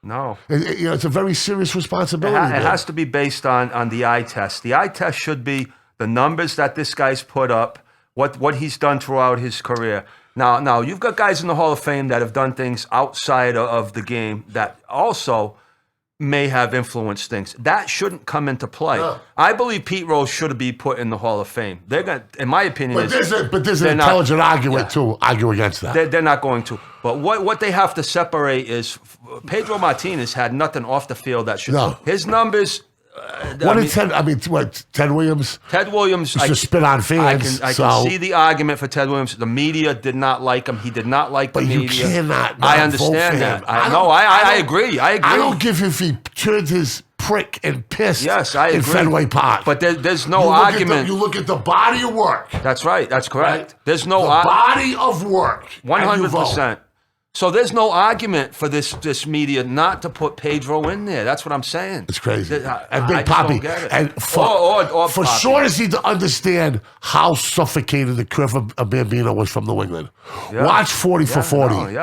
No. It's a very serious responsibility. It has to be based on the eye test. The eye test should be the numbers that this guy's put up, what he's done throughout his career. Now you've got guys in the Hall of Fame that have done things outside of the game that also may have influenced things. That shouldn't come into play. No. I believe Pete Rose should be put in the Hall of Fame. They're going, in my opinion, but there's an intelligent argument to argue against that. They're not going to. But what they have to separate is Pedro Martinez had nothing off the field that should. No. His numbers. Ted Williams? Ted Williams used to spit on fans. I can see the argument for Ted Williams. The media did not like him. He did not like the media. But you cannot. I understand that. I agree. I don't give if he turned his prick and pissed in Fenway Park. But there's no argument. You look at the body of work. That's right. That's correct. Right? There's no body of work. 100%. So there's no argument for this media not to put Pedro in there. That's what I'm saying. It's crazy. And Big Papi. And for Shaughnessy to understand how suffocated the curve of Bambino was from New England. Yeah. Watch 40 for 40.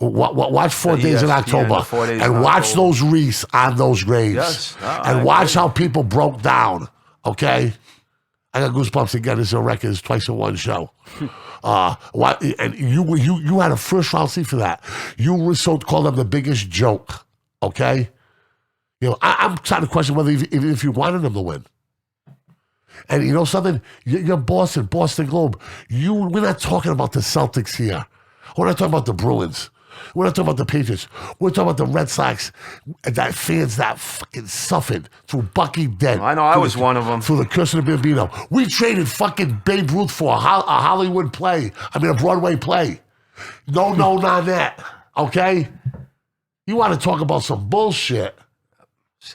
Watch 4 Days in October. And watch those wreaths on those graves. Yes. And watch how people broke down. Okay? I got goosebumps again. This is a record. It's twice in one show. And you had a first round seat for that. You were called them the biggest joke. Okay, I'm trying to question whether even if you wanted them to win. And you know something, you're Boston Globe. We're not talking about the Celtics here. We're not talking about the Bruins. We're not talking about the Patriots. We're talking about the Red Sox, that fans that fucking suffered through Bucky dead. I know, I was one of them. Through the curse of the Bambino. We traded fucking Babe Ruth for a Hollywood play. a Broadway play. No, not that. Okay? You want to talk about some bullshit.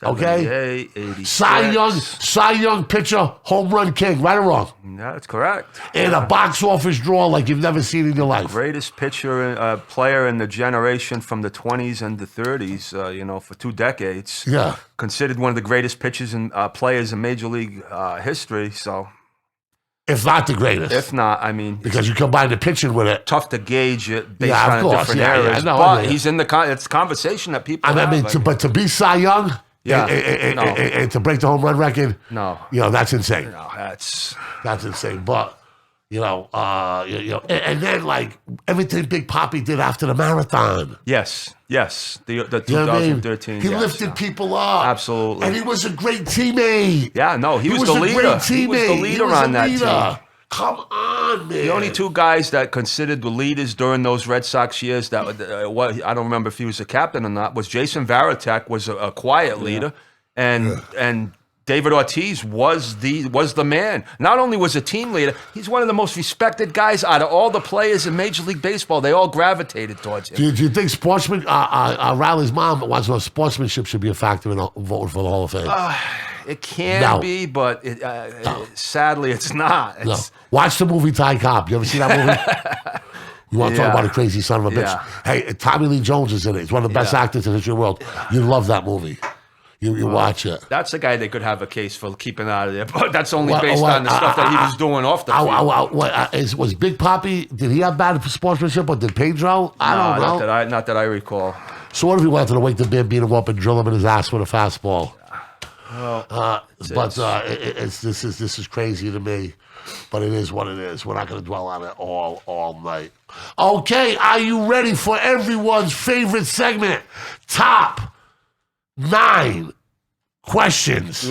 Okay? 86. Cy Young pitcher, home run king, right or wrong? No, that's correct. And a box office draw like you've never seen in your life. Greatest pitcher, player in the generation from the 20s and the 30s, for 2 decades. Yeah. Considered one of the greatest pitchers and players in Major League history, so. If not the greatest. If not, because you combine the pitching with it. Tough to gauge it based on different areas. But he's in it's conversation that people have. But to be Cy Young... Yeah, and to break the home run record, that's insane. No, that's insane. But and then like everything Big Papi did after the marathon. Yes, the 2013. He lifted people up, absolutely, and he was a great teammate. Yeah, no, he was the leader. Great teammate. He was the leader on that team. Come on, man. The only 2 guys that considered the leaders during those Red Sox years I don't remember if he was a captain or not, was Jason Varitek was a quiet leader, and David Ortiz was the man. Not only was a team leader, he's one of the most respected guys out of all the players in Major League Baseball. They all gravitated towards him. Do you think Riley's mom wants sportsmanship should be a factor in voting for the Hall of Fame? It can be, but sadly, it's not. Watch the movie Ty Cobb. You ever see that movie? You want to talk about a crazy son of a bitch? Yeah. Hey, Tommy Lee Jones is in it. He's one of the best actors in the history of the world. You love that movie. You watch it. That's the guy they could have a case for keeping out of there, but that's only based on the stuff that he was doing off the field. Was Big Papi, did he have bad sportsmanship, or did Pedro? I don't know. Not that I recall. So what if he wanted to wake the man, beat him up, and drill him in his ass with a fastball? Well, this is crazy to me, but it is what it is. We're not going to dwell on it all night. Okay, are you ready for everyone's favorite segment? Top 9 questions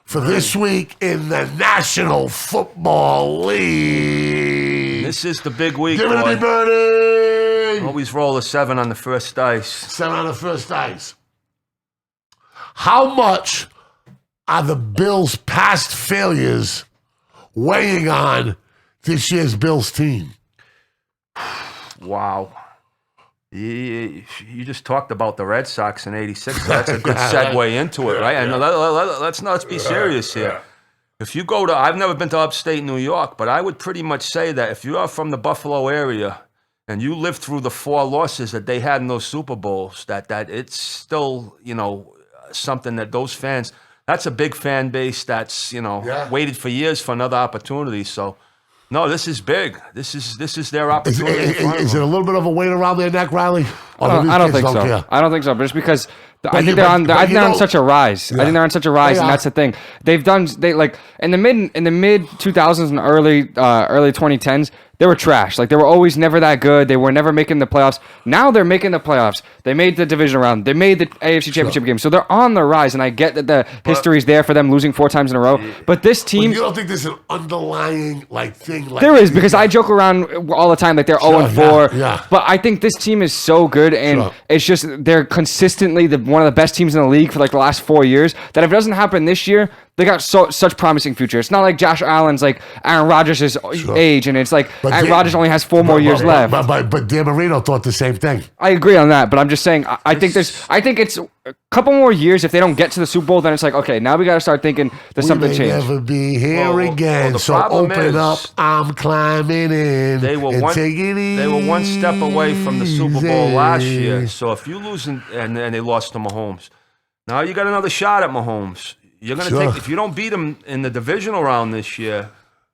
for this week in the National Football League. This is the big week, Give it to me, boy. Birdie. Always roll a 7 on the first dice. 7 on the first dice. How much are the Bills' past failures weighing on this year's Bills team? Wow. You just talked about the Red Sox in '86. So that's a good segue into it, right? And let's be serious here. If you go to, I've never been to upstate New York, but I would pretty much say that if you are from the Buffalo area and you lived through the 4 losses that they had in those Super Bowls, that it's still, something that those fans, that's a big fan base that's, waited for years for another opportunity. So, no, this is big. This is their opportunity. Is it a little bit of a weight around their neck, Riley? I don't think so. I don't think so. But just because I think they're on such a rise. I think they're on such a rise, and that's the thing. They like in the mid 2000s and early 2010s. They were trash. Like, they were always never that good. They were never making the playoffs. Now they're making the playoffs. They made the division round. They made the AFC Championship game. So they're on the rise, and I get that the history's there for them losing 4 times in a row. But this team... But you don't think there's an underlying, thing? There is, because I joke around all the time, like they're 0-4. Yeah. But I think this team is so good, and it's just they're consistently one of the best teams in the league for, the last 4 years, that if it doesn't happen this year... They got such promising future. It's not like Josh Allen's like Aaron Rodgers' age, and it's like Aaron Rodgers only has 4 more years left. But Dan Marino thought the same thing. I agree on that, but I'm just saying I think it's a couple more years. If they don't get to the Super Bowl, then it's like, okay, now we got to start thinking there's something changed. We'll never be here again. So open up, I'm climbing in. They were one step away from the Super Bowl last year. So if you lose and they lost to Mahomes, now you got another shot at Mahomes. You're going to take, if you don't beat him in the divisional round this year,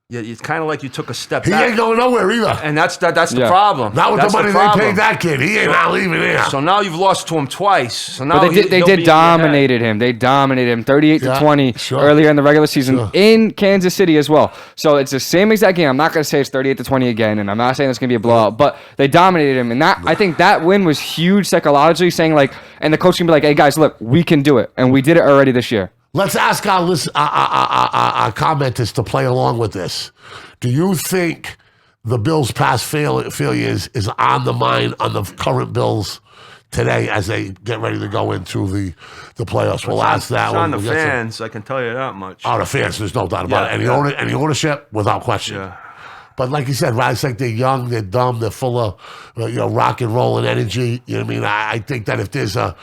it's kind of like you took a step back. He ain't going nowhere either. And that's the problem. Not with the money they paid that kid. He ain't not leaving here. So now you've lost to him twice. So now but they did dominated him. They dominated him 38-20 earlier in the regular season in Kansas City as well. So it's the same exact game. I'm not going to say it's 38-20 again, and I'm not saying it's going to be a blowout, but they dominated him. And I think that win was huge psychologically, saying and the coach can be like, hey guys, look, we can do it. And we did it already this year. Let's ask our commenters to play along with this. Do you think the Bills' past failures is on the mind on the current Bills today as they get ready to go into the playoffs? We'll ask that. It's on the fans, I can tell you that much. Oh, the fans, there's no doubt about it. And the ownership, without question. Yeah. But like you said, right, it's like they're young, they're dumb, they're full of rock and roll and energy. You know what I mean? I think that if there's a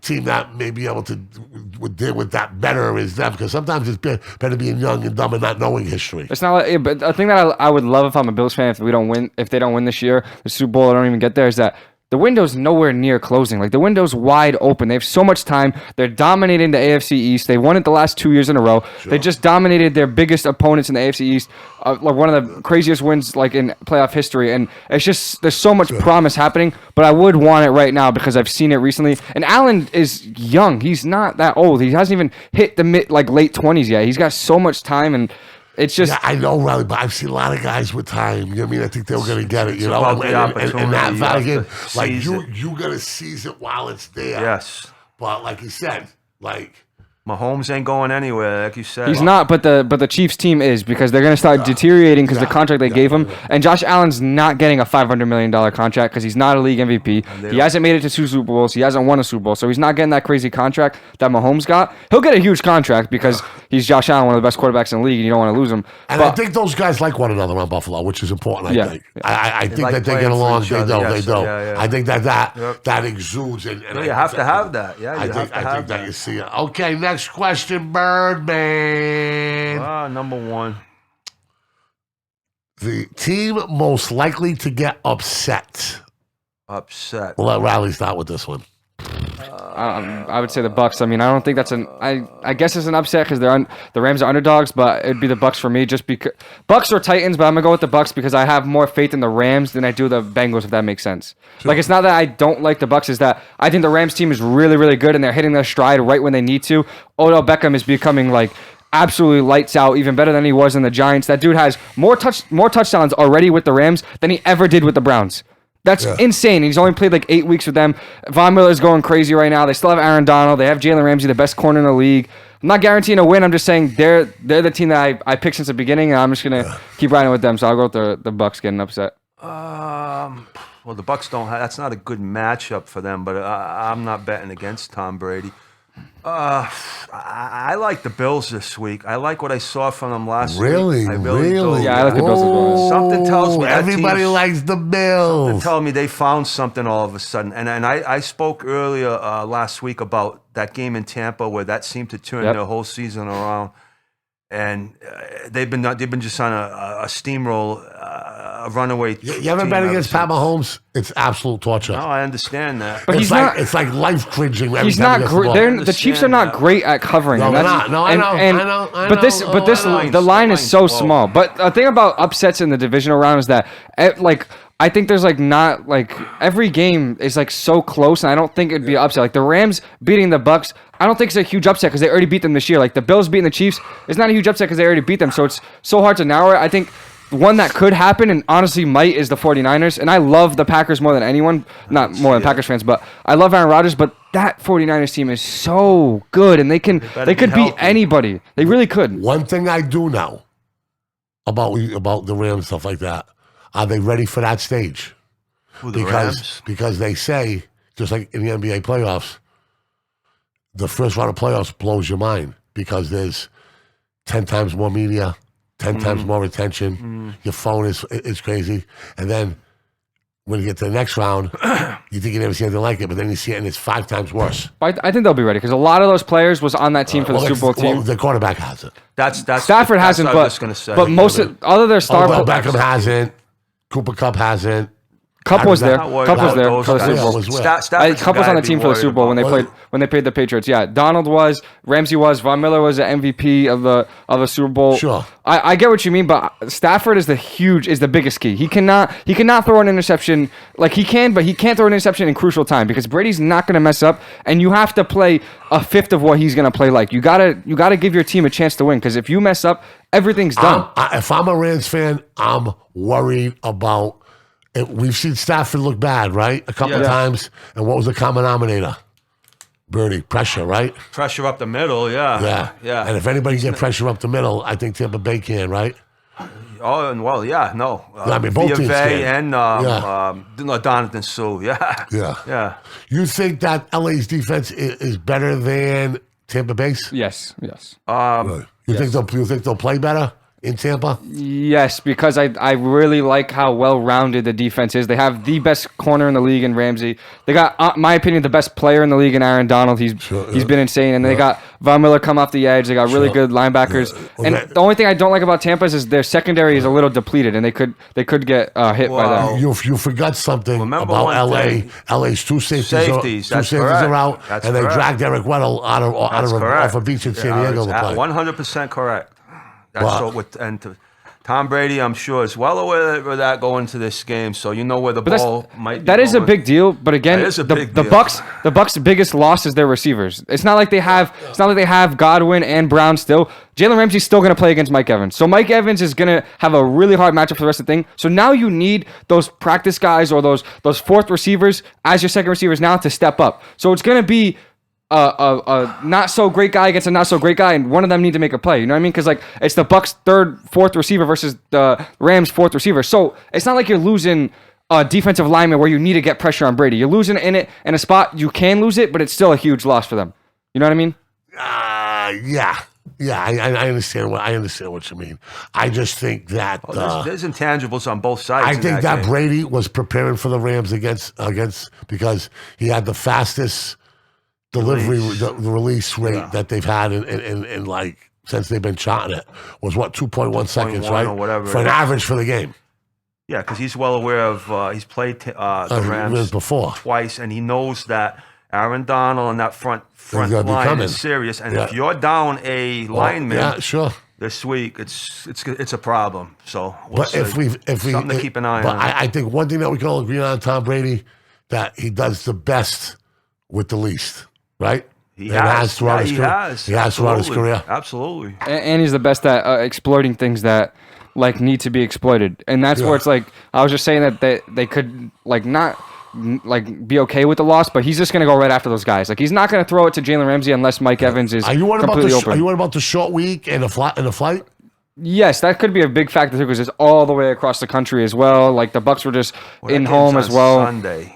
team that may be able to deal with that better is them, because sometimes it's better being young and dumb and not knowing history. It's not but the thing that I would love if I'm a Bills fan if they don't win this year, the Super Bowl, I don't even get there, is that the window's nowhere near closing. Like, the window's wide open. They have so much time. They're dominating the AFC East. They won it the last 2 years in a row. Sure. They just dominated their biggest opponents in the AFC East. One of the craziest wins in playoff history. And it's just, there's so much promise happening. But I would want it right now because I've seen it recently. And Allen is young. He's not that old. He hasn't even hit the late 20s yet. He's got so much time, and it's just... Yeah, I know, Riley, but I've seen a lot of guys with time. You know what I mean? I think they're going to get it, and that value, you got to seize it while it's there. Yes. But like you said, Mahomes ain't going anywhere, like you said. He's not, but the Chiefs team is, because they're going to start deteriorating because the contract they gave him. And Josh Allen's not getting a $500 million contract because he's not a league MVP. He hasn't made it to 2 Super Bowls. He hasn't won a Super Bowl. So he's not getting that crazy contract that Mahomes got. He'll get a huge contract because he's Josh Allen, one of the best quarterbacks in the league, and you don't want to lose him. And I think those guys like one another on Buffalo, which is important, I think. I think that they get along. They do. I think that exudes. And you have to have that. Yeah, I think that you see it. Okay, next question, Birdman. Number 1. The team most likely to get upset. Upset. We'll let Riley start with this one. I would say the Bucks. I mean, I don't think that's I guess it's an upset because the Rams are underdogs, but it'd be the Bucks for me just because Bucks or Titans. But I'm gonna go with the Bucks because I have more faith in the Rams than I do the Bengals. If that makes sense. Sure. Like it's not that I don't like the Bucks, is that I think the Rams team is really really good and they're hitting their stride right when they need to. Odell Beckham is becoming like absolutely lights out, even better than he was in the Giants. That dude has more touchdowns already with the Rams than he ever did with the Browns. That's insane. He's only played like 8 weeks with them. Von Miller's going crazy right now. They still have Aaron Donald. They have Jalen Ramsey, the best corner in the league. I'm not guaranteeing a win. I'm just saying they're the team that I picked since the beginning, and I'm just going to keep riding with them. So I'll go with the Bucks getting upset. Well, the Bucks don't have... That's not a good matchup for them, but I'm not betting against Tom Brady. I like the Bills this week. I like what I saw from them last week. Really? I really do. Yeah, I like the Bills as well. Something tells me that everybody likes the Bills. Something telling me they found something all of a sudden. And I spoke earlier last week about that game in Tampa where that seemed to turn their whole season around. And they've been just on a steamroll, a runaway. You ever bet against Pat Mahomes? It's absolute torture. No, I understand that. But it's like life cringing. He's not great. The Chiefs are not great at covering. No, him. they're not. No, I know. But the line is so small. But the thing about upsets in the divisional round is that I think there's not every game is so close, and I don't think it'd be an upset. Like the Rams beating the Bucks, I don't think it's a huge upset because they already beat them this year. Like the Bills beating the Chiefs, it's not a huge upset because they already beat them. So it's so hard to narrow it. I think one that could happen, and honestly might, is the 49ers. And I love the Packers more than anyone. Not more than Packers fans, but I love Aaron Rodgers. But that 49ers team is so good, and they could beat anybody. They really could. One thing I do know about the Rams, stuff like that, are they ready for that stage? Because they say, just like in the NBA playoffs, the first round of playoffs blows your mind because there's 10 times more media, 10 times more attention. Your phone is crazy. And then when you get to the next round, you think you never see anything like it, but then you see it and it's 5 times worse. I think they'll be ready because a lot of those players was on that team for the Super Bowl team. Well, the quarterback hasn't. That's Stafford hasn't, what I was just gonna say. But most of other their star Odell Beckham hasn't. Cooper Kupp hasn't. Cup was there. Cup was there for the Super Bowl. Cup was on the team for the Super Bowl when they played the Patriots. Yeah, Donald was, Ramsey was, Von Miller was the MVP of the Super Bowl. Sure, I get what you mean, but Stafford is the biggest key. He cannot throw an interception like he can, but he can't throw an interception in crucial time because Brady's not going to mess up, and you have to play a fifth of what he's going to play like. You gotta give your team a chance to win because if you mess up, everything's done. If I'm a Rams fan, I'm worried about. We've seen Stafford look bad, right? A couple of times. And what was the common denominator? Birdie, pressure, right? Pressure up the middle, yeah. And if anybody can get pressure up the middle, I think Tampa Bay can, right? Oh, and well, yeah, no. I mean, both teams can. And Donovan Sue, Yeah. You think that LA's defense is better than Tampa Bay's? Yes. You think they'll play better in Tampa? Yes, because I really like how well-rounded the defense is. They have the best corner in the league in Ramsey. They got, in my opinion, the best player in the league in Aaron Donald. He's been insane. And they got Von Miller come off the edge. They got really good linebackers. And the only thing I don't like about Tampa is their secondary is a little depleted, and they could get hit by that. You forgot something about LA. LA's two safeties are out, and they dragged Eric Weddle off a beach in San Diego to play. 100% correct. Tom Brady, I'm sure, is well aware of that going into this game, so you know where the ball might be. That is a big deal, but again, the Bucks' biggest loss is their receivers. It's not like they have Godwin and Brown still. Jalen Ramsey's still going to play against Mike Evans. So Mike Evans is going to have a really hard matchup for the rest of the thing. So now you need those practice guys or those fourth receivers as your second receivers now to step up. So it's going to be a not so great guy against a not so great guy, and one of them need to make a play. You know what I mean? Because it's the Bucks' fourth receiver versus the Rams' fourth receiver. So it's not like you're losing a defensive lineman where you need to get pressure on Brady. You're losing in a spot you can lose it, but it's still a huge loss for them. You know what I mean? Yeah. I understand what you mean. I just think that there's intangibles on both sides. I think that Brady was preparing for the Rams against because he had the fastest delivery, the release rate that they've had in like since they've been charting it was 2.1 seconds, right? Or whatever for an average for the game. Yeah, because he's well aware of he's played the Rams before twice, and he knows that Aaron Donald and that front line is serious. And if you're down a lineman, this week it's a problem. So, if we something to keep an eye on. I think one thing that we can all agree on Tom Brady, that he does the best with the least, right? He has throughout his career. Absolutely. And he's the best at exploiting things that need to be exploited. And that's where it's like, I was just saying that they could not be okay with the loss, but he's just going to go right after those guys. Like, he's not going to throw it to Jalen Ramsey unless Mike Evans is completely open. Are you worried about the short week and the flight? Yes, that could be a big factor too, because it's all the way across the country as well. Like, the Bucs were just in home as well. Sunday.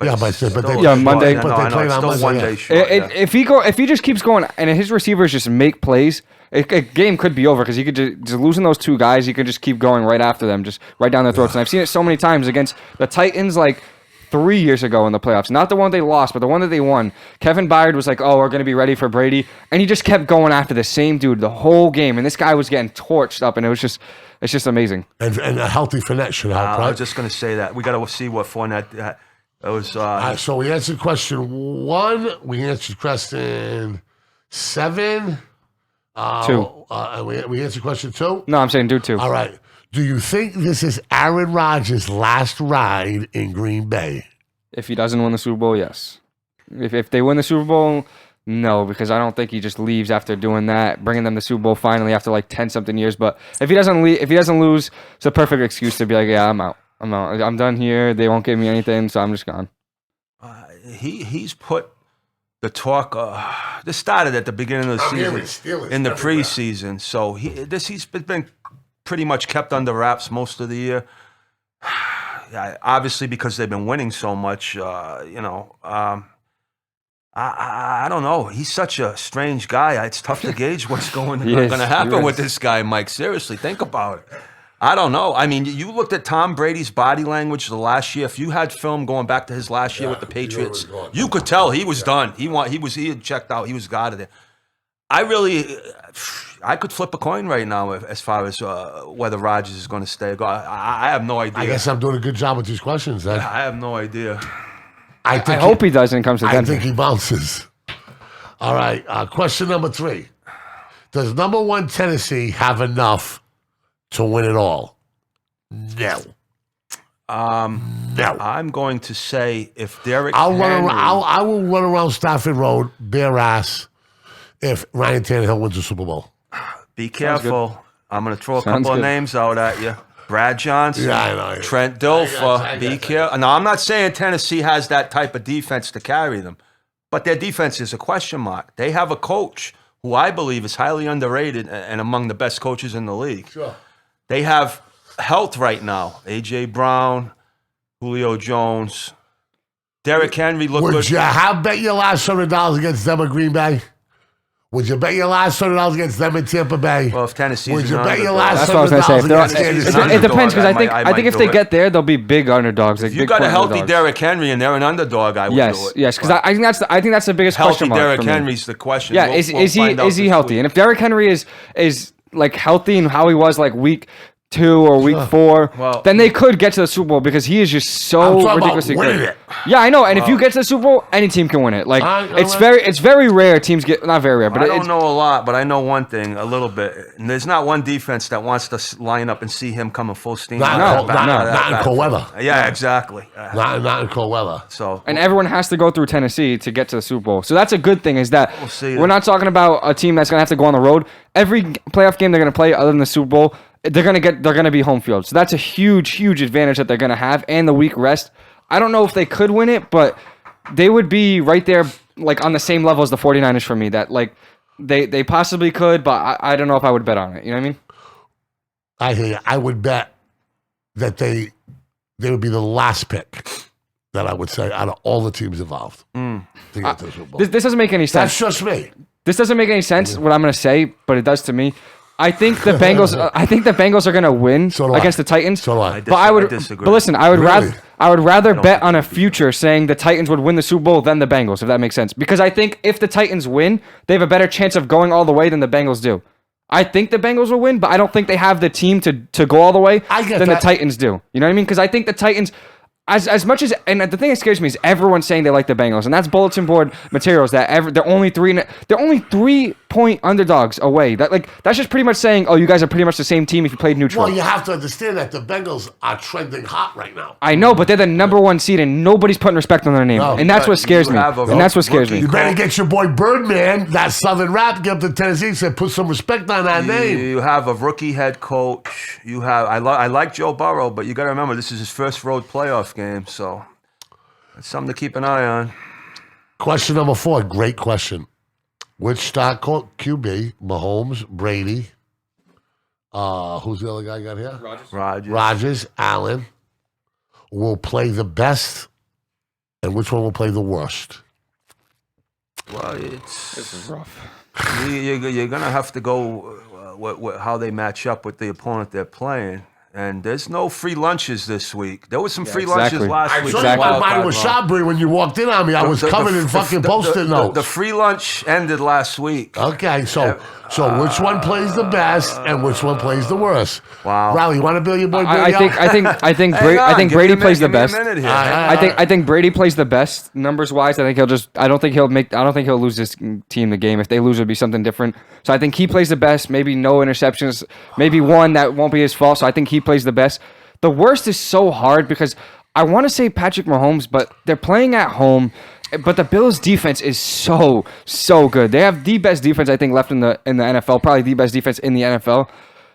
Monday. But they played on Monday. If he just keeps going and his receivers just make plays, a game could be over, because he could just losing those two guys. He could just keep going right after them, just right down their throats. And I've seen it so many times against the Titans, 3 years ago in the playoffs. Not the one they lost, but the one that they won. Kevin Byard was like, "Oh, we're going to be ready for Brady," and he just kept going after the same dude the whole game. And this guy was getting torched up, and it's just amazing. And a healthy Fournette should help, right? I was just going to say that we got to see what Fournette. It was. So we answered question 1. We answered question 7. 2. We answered question 2. No, I'm saying do 2. All right. Do you think this is Aaron Rodgers' last ride in Green Bay? If he doesn't win the Super Bowl, yes. If they win the Super Bowl, no, because I don't think he just leaves after doing that, bringing them the Super Bowl finally after 10-something years. But if he doesn't lose, it's a perfect excuse to be like, yeah, I'm out. I'm done here. They won't give me anything, so I'm just gone. He's put the talk. This started at the beginning of the season, in the preseason. So he's been pretty much kept under wraps most of the year. Obviously, because they've been winning so much. I don't know. He's such a strange guy. It's tough to gauge what's going to happen with this guy, Mike. Seriously, think about it. I don't know. I mean, you looked at Tom Brady's body language the last year. If you had film going back to his last year with the Patriots, you could tell he was done. He had checked out. He was out of there. I could flip a coin right now as far as whether Rodgers is going to stay. I have no idea. I guess I'm doing a good job with these questions, then. I have no idea. I hope he does and comes to Denver. I think he bounces. All right. Question number 3. Does number 1 Tennessee have enough to win it all? No. No. I'm going to say if Derrick I will run around Stafford Road bare ass if Ryan Tannehill wins the Super Bowl. Be careful. I'm going to throw a couple of names out at you. Brad Johnson, Trent Dilfer. Be careful. Now, I'm not saying Tennessee has that type of defense to carry them, but their defense is a question mark. They have a coach who I believe is highly underrated and among the best coaches in the league. Sure. They have health right now. A.J. Brown, Julio Jones, Derrick Henry look good. Would you bet your last $100 against them at Green Bay? Would you bet your last $100 against them in Tampa Bay? Well, if Tennessee, would you bet your last $100 against Kansas City? It depends, because I think if they get there, they'll be big underdogs. If you got a healthy Derrick Henry and they're an underdog, I would do it. Yes, because I think that's the biggest question mark. Healthy Derrick Henry's the question. Yeah, is he healthy? And if Derrick Henry is healthy and how he was week 2 or week 4, then they could get to the Super Bowl, because he is just so ridiculously good. Yeah, I know. And if you get to the Super Bowl, any team can win it. It's very rare teams get, not very rare, but I don't know a lot, but I know one thing a little bit. And there's not one defense that wants to line up and see him coming full steam. Not in cold weather. Yeah, exactly. Not in cold weather. And everyone has to go through Tennessee to get to the Super Bowl. So that's a good thing, is that we're not talking about a team that's going to have to go on the road. Every playoff game they're going to play other than the Super Bowl, they're gonna be home field. So that's a huge advantage that they're gonna have, and the week rest. I don't know if they could win it, but they would be right there, on the same level as the 49ers for me. That they possibly could, but I don't know if I would bet on it. You know what I mean? I hear you. I would bet that they would be the last pick that I would say out of all the teams involved to get to the Super Bowl. This doesn't make any sense. That's just me. This doesn't make any sense, what I'm gonna say, but it does to me. I think the Bengals are going to win against the Titans. So do I. But I disagree. But listen, I would rather bet on a future saying the Titans would win the Super Bowl than the Bengals, if that makes sense. Because I think if the Titans win, they have a better chance of going all the way than the Bengals do. I think the Bengals will win, but I don't think they have the team to go all the way than the Titans do. You know what I mean? Because I think the Titans, as much as, and the thing that scares me is everyone's saying they like the Bengals, and that's bulletin board materials that they're only 3-point underdogs away. That's just pretty much saying, oh, you guys are pretty much the same team if you played neutral. Well, you have to understand that the Bengals are trending hot right now. I know, but they're the number 1 seed, and nobody's putting respect on their name, and that's what scares me. You better get your boy Birdman, that Southern rap, get up to Tennessee, said put some respect on that name. You have a rookie head coach. You have I like Joe Burrow, but you got to remember this is his first road playoff game, so it's something to keep an eye on. Question number 4, great question. Which start QB, Mahomes, Brady, who's the other guy got here? Rodgers, Allen, will play the best, and which one will play the worst? Well, this is rough. You're going to have to go how they match up with the opponent they're playing. And there's no free lunches this week. There was some free lunches last week. I told you mine was Chabri when you walked in on me. I was covered in fucking Post-it notes. The free lunch ended last week. Okay, so which one plays the best and which one plays the worst? Wow. Riley, you want to build your boy Brady I think Brady plays the best. I think Brady plays the best numbers wise. I don't think he'll lose this team the game. If they lose, it'll be something different. So I think he plays the best. Maybe no interceptions. Maybe one that won't be his fault. So I think he plays the best. The worst is so hard because I want to say Patrick Mahomes, but they're playing at home. But the Bills' defense is so good. They have the best defense I think left in the NFL. Probably the best defense in the NFL.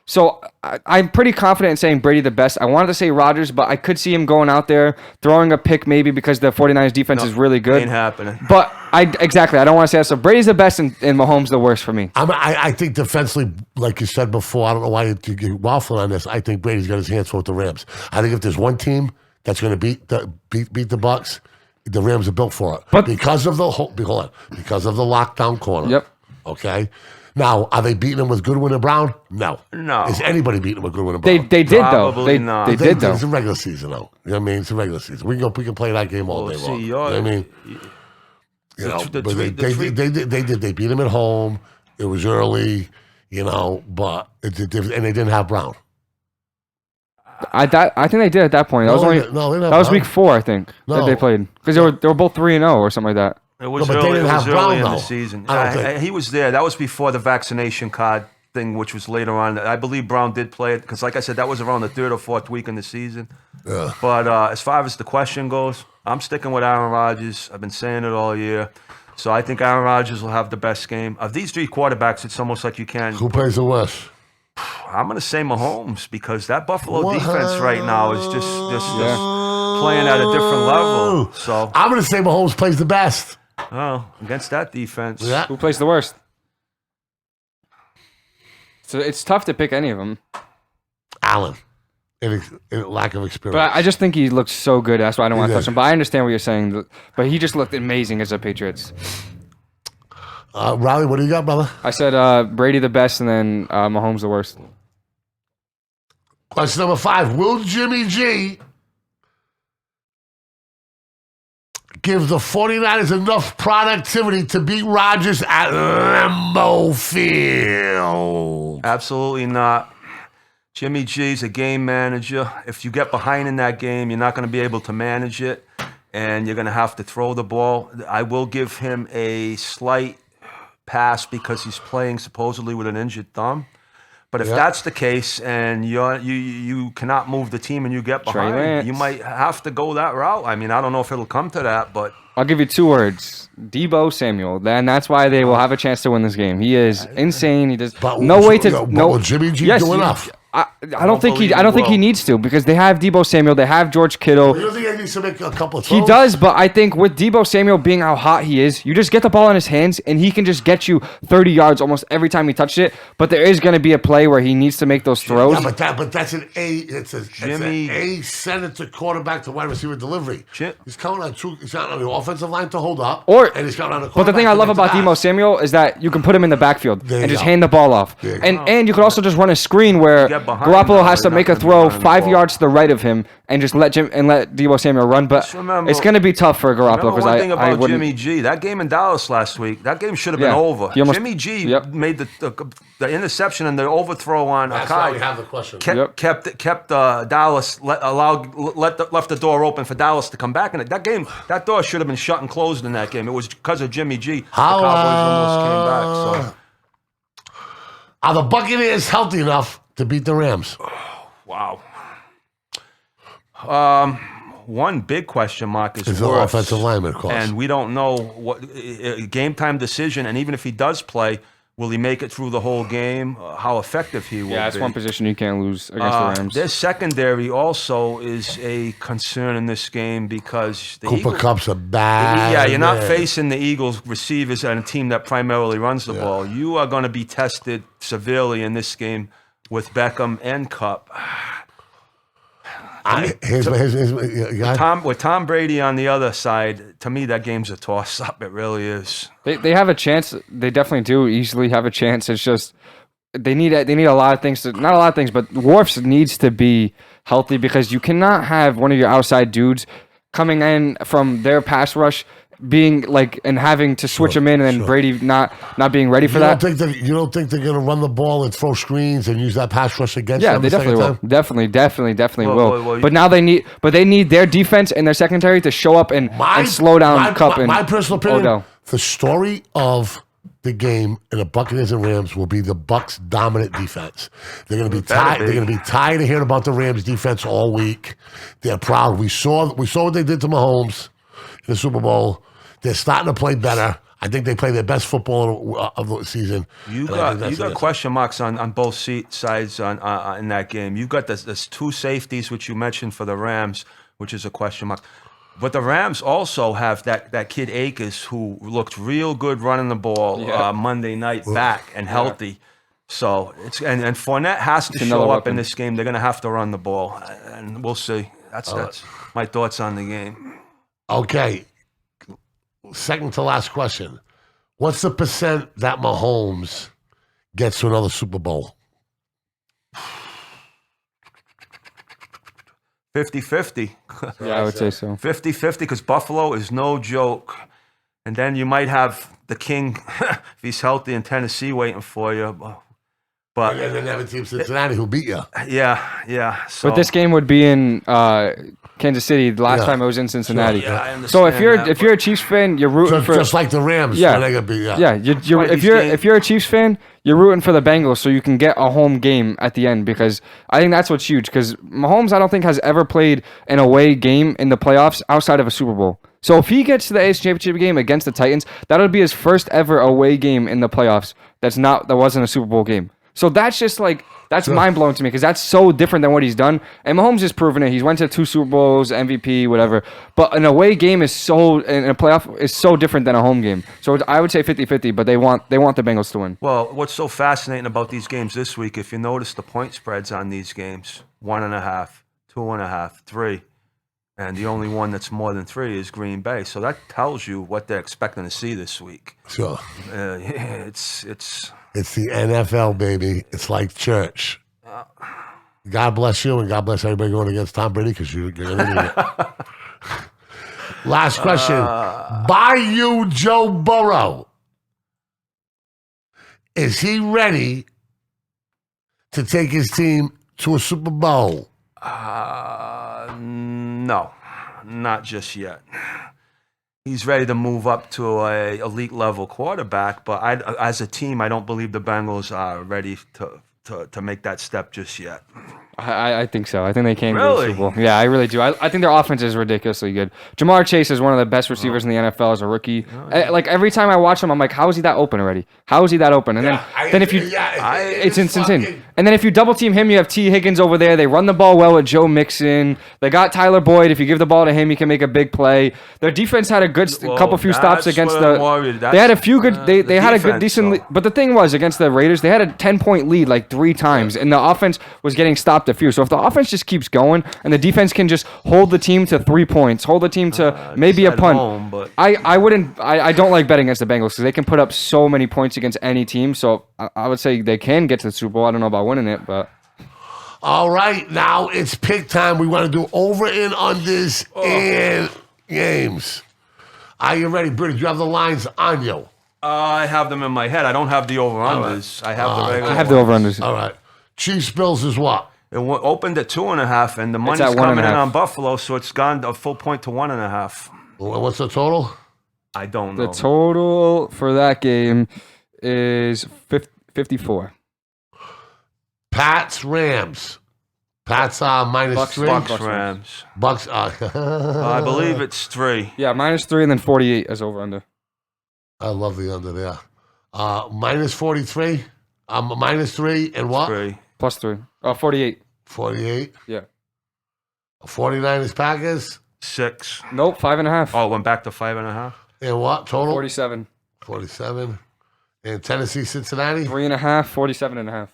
So I'm pretty confident in saying Brady the best. I wanted to say Rodgers, but I could see him going out there throwing a pick maybe because the 49ers defense is really good. Ain't happening. But I don't want to say that. So Brady's the best and Mahomes the worst for me. I think defensively, like you said before, I don't know why you're waffling on this. I think Brady's got his hands full with the Rams. I think if there's one team that's going to beat the Bucs, the Rams are built for it. But because of the lockdown corner. Yep. Okay. Now, are they beating them with Goodwin and Brown? No. Is anybody beating them with Goodwin and Brown? They did though. Probably not. They did though. It's a regular season though. You know what I mean? It's a regular season. We can play that game all day long. You know what I mean? They beat them at home. It was early, but they didn't have Brown. I think they did at that point. That was week 4, I think, that they played because they were both 3-0 or something like that. It was early in the season. He was there. That was before the vaccination card thing, which was later on. I believe Brown did play it because, like I said, that was around the 3rd or 4th week in the season. Yeah. But as far as the question goes, I'm sticking with Aaron Rodgers. I've been saying it all year. So I think Aaron Rodgers will have the best game. Of these 3 quarterbacks, it's almost like you can. Who plays the worst? I'm going to say Mahomes because that Buffalo defense right now is just playing at a different level. So I'm going to say Mahomes plays the best. Oh, against that defense. Yeah. Who plays the worst? So it's tough to pick any of them. Allen, in lack of experience. But I just think he looks so good. That's why I don't want to touch him. But I understand what you're saying. But he just looked amazing as a Patriots. Riley, what do you got, brother? I said Brady the best and then Mahomes the worst. Question number 5. Will Jimmy G give the 49ers enough productivity to beat Rodgers at Lambeau Field? Absolutely not. Jimmy G's a game manager. If you get behind in that game, you're not going to be able to manage it, and you're going to have to throw the ball. I will give him a slight pass because he's playing supposedly with an injured thumb. But if that's the case and you cannot move the team and you get behind, you might have to go that route. I mean, I don't know if it'll come to that, but I'll give you 2 words: Deebo Samuel. Then that's why they will have a chance to win this game. He is insane. He does will Jimmy G do enough? I don't think he needs to because they have Deebo Samuel, they have George Kittle. You don't think he needs to make a couple of throws? He does, but I think with Deebo Samuel being how hot he is, you just get the ball in his hands and he can just get you 30 yards almost every time he touches it. But there is going to be a play where he needs to make those throws. Yeah, but that's an A senator quarterback to wide receiver delivery. He's counting on he's counting on the offensive line to hold up, and he's counting on the quarterback. But the thing I love about Deebo Samuel is that you can put him in the backfield and just hand the ball off, and you could also just run a screen where they're behind Garoppolo now, has to they're make not a gonna be throw running the 5 ball. yards to the right of him and just let Deebo Samuel run. But Just remember- it's going to be tough for Garoppolo Remember because one thing I about wouldn't. Jimmy G. That game in Dallas last week, that game should have been Yeah. over. He almost- Jimmy G Yep. made the interception and the overthrow on That's why Akai. we have the question. Kept Dallas left the door open for Dallas to come back in it. That door should have been shut and closed in that game. It was because of Jimmy G. How, the Cowboys almost came back. So Are the Buccaneers healthy enough to beat the Rams? wow. One big question mark is Is the Wirfs. offensive lineman, of course. And we don't know what game time decision. And even if he does play, will he make it through the whole game? How effective he will be? Yeah, that's one position you can't lose against the Rams. Their secondary also is a concern in this game because the Cooper Eagles, Kupp's a bad yeah, you're not man. facing the Eagles receivers and a team that primarily runs the ball. You are going to be tested severely in this game with Beckham and Kupp. With Tom Brady on the other side, to me, that game's a toss-up. It really is. They have a chance. They definitely do easily have a chance. It's just they need a lot of things. Not a lot of things, but Wirfs needs to be healthy because you cannot have one of your outside dudes coming in from their pass rush being like and having to switch them in and then Brady not being ready for that. You don't think they're going to run the ball and throw screens and use that pass rush against them? Yeah, they definitely will. Time? Definitely will. well, but now they need their defense and their secondary to show up and slow down Kupp and my personal opinion, Odell. the story of the game in the Buccaneers and Rams will be the Bucs' dominant defense. They're going to be tired. They're going to be tired of hearing about the Rams' defense all week. They're proud. We saw what they did to Mahomes in the Super Bowl. They're starting to play better. I think they play their best football of the season. You got question marks on both sides in that game. You've got this two safeties, which you mentioned for the Rams, which is a question mark. But the Rams also have that kid Akers who looked real good running the ball Monday night back and healthy. So and Fournette has to show up in this game. They're going to have to run the ball, and we'll see. That's my thoughts on the game. Okay. Second to last question. What's the percent that Mahomes gets to another Super Bowl? 50-50. Yeah, I would say so. 50-50 because Buffalo is no joke. And then you might have the king, if he's healthy, in Tennessee waiting for you. But And then have a team Cincinnati who beat you. Yeah. So, But this game would be in Kansas City. The last time it was in Cincinnati. Yeah, I understand So if that, you're a Chiefs fan, you're rooting for just like the Rams. Yeah. when they got beat, if you're a Chiefs fan, you're rooting for the Bengals so you can get a home game at the end because I think that's what's huge because Mahomes I don't think has ever played an away game in the playoffs outside of a Super Bowl. So if he gets to the AFC Championship game against the Titans, that'll be his first ever away game in the playoffs. That wasn't a Super Bowl game. So that's just that's mind blowing to me because that's so different than what he's done. And Mahomes has proven it. He's went to 2 Super Bowls, MVP, whatever. But an away game in a playoff is so different than a home game. So I would say 50-50, but they want the Bengals to win. Well, what's so fascinating about these games this week, if you notice the point spreads on these games, 1.5, 2.5, 3. And the only one that's more than 3 is Green Bay. So that tells you what they're expecting to see this week. Sure. It's the NFL, baby. It's like church. God bless you, and God bless everybody going against Tom Brady because you're going to need it. Last question. Bayou Joe Burrow. Is he ready to take his team to a Super Bowl? No, not just yet. He's ready to move up to a elite level quarterback, but as a team, I don't believe the Bengals are ready to make that step just yet. I think so. I think they can Really? go to the Super Bowl. Yeah, I really do. I think their offense is ridiculously good. Jamar Chase is one of the best receivers in the NFL as a rookie. Like every time I watch him, I'm like, how is he that open already? How is he that open? And then if you, it's insane. And then if you double team him, you have T. Higgins over there. They run the ball well with Joe Mixon. They got Tyler Boyd. If you give the ball to him, he can make a big play. Their defense had a good few stops against They had a few good. They had a good decent. But the thing was against the Raiders, they had a 10-point lead like 3 times, and the offense was getting stopped a few. So if the offense just keeps going and the defense can just hold the team to 3 points, hold the team to maybe a punt. I don't like betting against the Bengals because they can put up so many points against any team. So I would say they can get to the Super Bowl. I don't know about winning it, but All right, now it's pick time. We want to do over and unders and games. Are you ready, Birdie? Do you have the lines on you? I have them in my head. I don't have the over-unders. I have the regular I have the over-unders. All right. Chiefs Bills is what? It opened at 2.5, and the money's at coming in 1.5. on Buffalo, so it's gone a full point to 1.5. What's the total? I don't know. The total for that game is 54. Pats Rams. Pats minus Bucks, 3. Bucks. Rams. Bucks. I believe it's 3. Yeah, -3 and then 48 as over-under. I love the under there. Minus 43. Minus 3 and what? 3. +3. 48. 48. Yeah. 49ers Packers. 6. Nope, 5.5. Oh, it went back to 5.5. And what total? 47. 47. And Tennessee Cincinnati. 3.5, 47.5.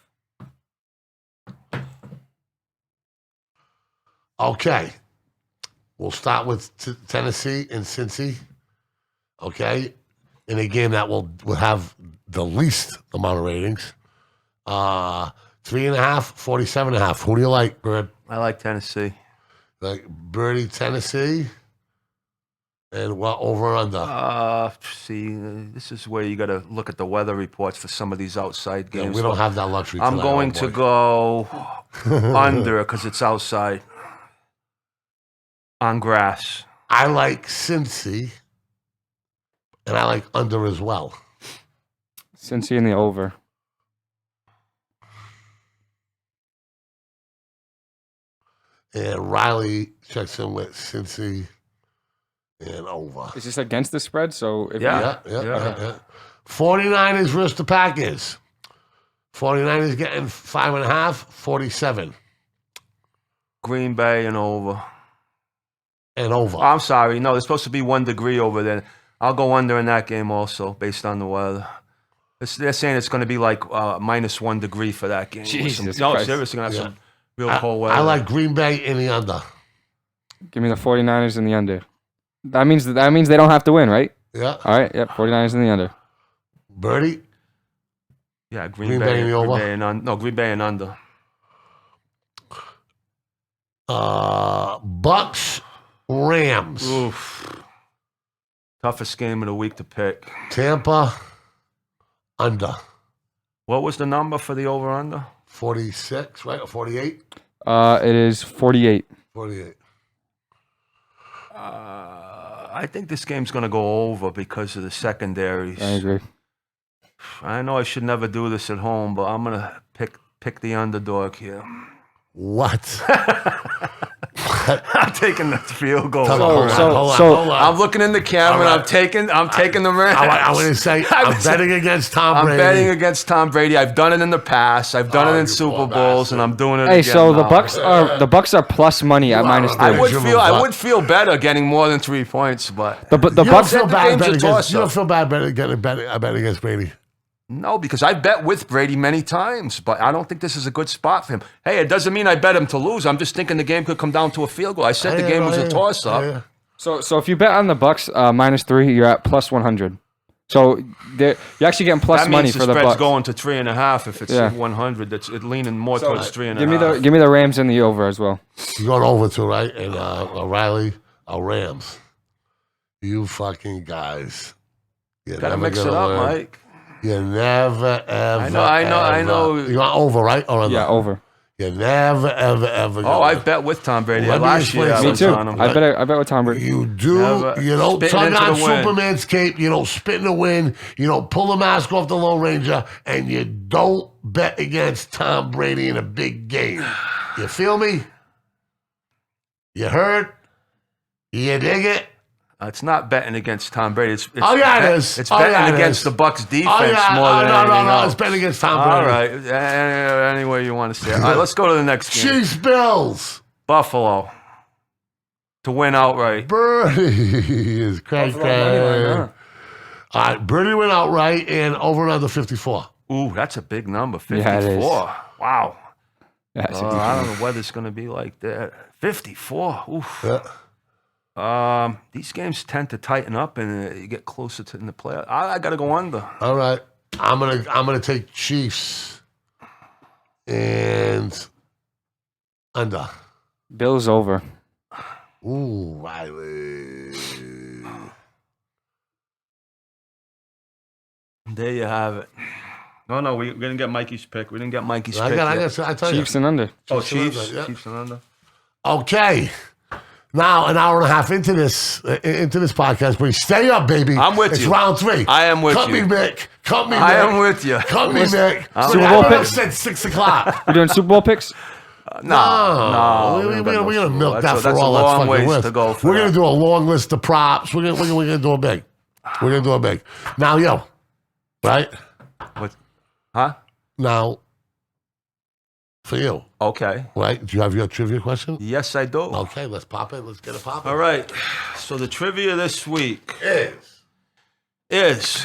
Okay. We'll start with Tennessee and Cincy. Okay. In a game that will have the least amount of ratings. 3.5, 47.5. Who do you like, Bird? I like Tennessee. Like Birdie, Tennessee. And what over or under? See, this is where you got to look at the weather reports for some of these outside Yeah, games. we don't have that luxury. I'm tonight, going oh to boy. go under because it's outside on grass. I like Cincy. And I like under as well. Cincy in the over. And Riley checks in with Cincy and over. Is this against the spread? So if Yeah. Yeah. 49ers versus the Packers. 49ers getting 5.5, 47. Green Bay and over. And over. Oh, I'm sorry. No, there's supposed to be 1 degree over there. I'll go under in that game also, based on the weather. They're saying it's going to be like -1 degree for that game. Jesus No, Christ. seriously, going to have Yeah. some real cold weather. I like Green Bay in the under. Give me the 49ers in the under. That means they don't have to win, right? Yeah. All right, yep, 49ers in the under. Birdie. Yeah, Green Bay and the over? Green Bay and under. Bucks, Rams. Oof. Toughest game of the week to pick. Tampa, under. What was the number for the over-under? 46, right? Or 48? It is 48. 48. I think this game's going to go over because of the secondaries. I agree. I know I should never do this at home, but I'm going to pick the underdog here. What? I'm taking the field goal. Hold on, hold on. I'm looking in the camera. All And I'm taking the Rams. I want to say I'm betting against Tom I'm Brady. betting against Tom Brady. I've done it in the past. I've done it in you Super poor Bowls, bastard. and I'm doing it Hey, again so now. the Bucks are plus money at -3. I would feel better getting more than 3 points, but The You don't Bucks feel bad game's a betting against, toss-up. you don't feel bad betting against Brady. no, because I bet with Brady many times, but I don't think this is a good spot for him. Hey, it doesn't mean I bet him to lose. I'm just thinking the game could come down to a field goal. I said the game was a toss-up. Yeah. So if you bet on the Bucks -3, you're at +100. So you're actually getting plus That money means for the the spread's Bucks. going to 3.5 if it's Yeah. 100. It's leaning more towards 3.5. Give me the Rams in the over as well. You're going over to, right? And Riley, Rams. You fucking guys. You're Gotta never mix it gonna up, learn. Mike. You never, ever. I know. You want over, right? Or under? Yeah, over. You never, ever. Oh, gonna- I bet with Tom Brady. Let me Last year, explain I Me was too. on him. I bet with Tom Brady. You do. Never. You don't Spitting tug into on the wind. Superman's cape. You don't spit in the wind. You don't pull the mask off the Lone Ranger. And you don't bet against Tom Brady in a big game. You feel me? You heard? You dig it? It's not betting against Tom Brady. It's Oh, yeah, it is. It's Oh, betting yeah, it against is. the Bucks defense Oh, yeah. more than anything No. else. It's betting against Tom Brady. All right. Any way you want to say it. All right, let's go to the next game. Chiefs Bills. Buffalo to win outright. Birdie is crazy. Huh? All right, Birdie went outright and over and under 54. Ooh, that's a big number. Yeah, it 54. is. Wow. Yeah, it's a I don't know whether it's going to be like that. 54. Oof. Yeah. These games tend to tighten up and you get closer to in the playoff. I got to go under. All right. I'm gonna take Chiefs and Under. Bills over. Ooh, Riley. There you have it. No, we didn't get Mikey's pick. We didn't get Mikey's pick. I tell you. Chiefs and under. Oh, Chiefs Chiefs. and under, yeah. Chiefs and under. Okay. Now, an hour and a half into this podcast, please stay up, baby. I'm with it's you. It's round 3. I am with Cut you. me, Mick. Cut me, Mick. I am with you. Cut me, Mick. Super Bowl picks? Said 6 o'clock. We're doing Super Bowl picks? No. We're going to milk that for that's all a that's long fucking ways worth. to go for We're going that. to do a long list of props. We're going to do a big. We're going to do a big. Now, yo. Right? What? Huh? Now, for you. Okay. Right? Do you have your trivia question? Yes, I do. Okay, let's pop it. Let's get it popping. All right. So the trivia this week Is is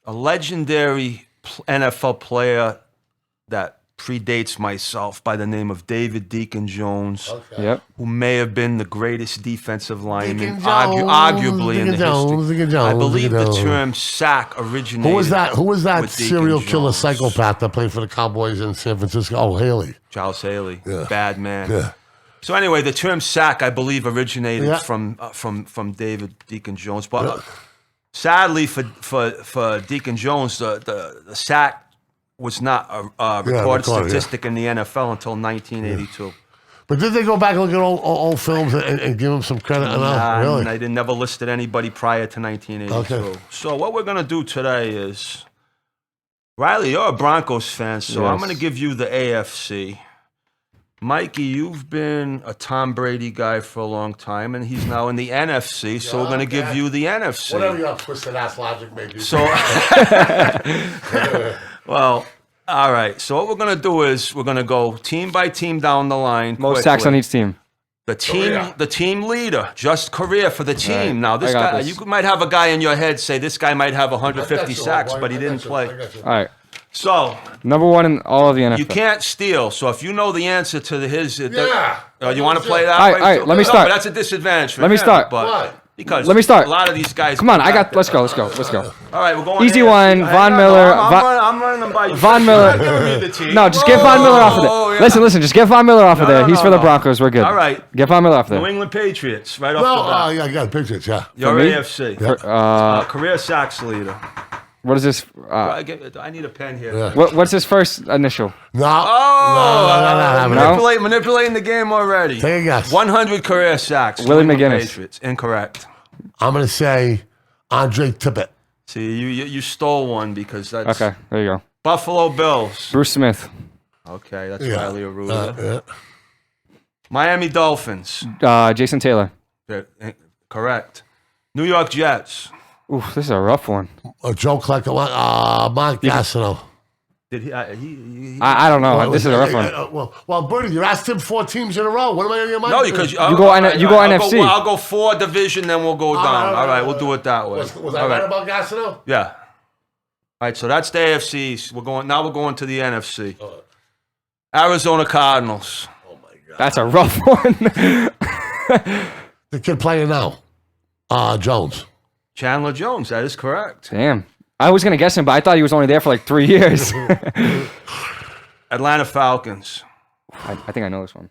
a legendary NFL player that predates myself by the name of David Deacon Jones, okay. Yep. who may have been the greatest defensive lineman, Deacon Jones, arguably in the Deacon history. Jones, I believe the Jones. term sack originated. Who was that with Deacon serial killer Jones. psychopath that played for the Cowboys in San Francisco? Oh, Haley. Charles Haley, Yeah. bad man. Yeah. So anyway, the term sack, I believe, originated Yeah. from David Deacon Jones. But sadly for Deacon Jones, the sack was not a recorded statistic in the NFL until 1982. But did they go back and look at old films and give him some credit? Nah, Really? They never listed anybody prior to 1982. Okay. So what we're going to do today is, Riley, you're a Broncos fan, so I'm Yes. going to give you the AFC. Mikey, you've been a Tom Brady guy for a long time, and he's now in the NFC, so we're going to give you the NFC. Whatever your twisted ass logic may be. So, well, all right. So what we're going to do is we're going to go team by team down the line. Most sacks on quickly. each team. The team leader, just career for the team. Right. Now, this I got guy, this. you might have a guy in your head say this guy might have 150 I got you, sacks, boy. but he I didn't got you. play. I got you. All right. So Number 1 in all of the NFL. you can't steal. So if you know the answer to his, Yeah. you want to play that? All way? right, let me No, start. but that's a disadvantage for Let me him, start. But Why? because Let me start. A lot of these guys. Come on, I got. back Let's there. go. Let's go. All right, we're going. Easy AFC. one, Hang Von on, Miller. I'm running them by you. Von You're Miller. not giving me the team. No, just get Von Miller off of Oh, there. yeah. Listen. Just get Von Miller off of there. No, He's for the no. Broncos. We're good. All right. Get Von Miller off New there. England Patriots, right off No, the bat. yeah, I got pictures, yeah. Your me? AFC. For, Career sacks leader. what is this? I need a pen here. Yeah. What's his first initial? No. Oh, No. manipulating the game already. Take a guess. 100 career sacks. Willie New England McGinnis. Patriots. Incorrect. I'm going to say Andre Tippett. See, you stole one because that's Okay, there you go. Buffalo Bills. Bruce Smith. Okay, that's Yeah. Riley Arruda. Yeah. Miami Dolphins. Jason Taylor. Correct. New York Jets. Ooh, this is a rough one. Joe Collector. Mark Gassino. Did he? I don't know. This is a rough one. Well, Birdie, you asked him 4 teams in a row. What am I going to get? No, because You go NFC. I'll go 4 division, then we'll go down. All right, we'll do it that way. Was I All right right. about Gassino? Yeah. All right, so that's the AFC. We're going to the NFC. Arizona Cardinals. Oh, my God. That's a rough one. The kid playing now. Jones. Chandler Jones. That is correct. Damn. I was gonna guess him, but I thought he was only there for like 3 years. Atlanta Falcons. I think I know this one.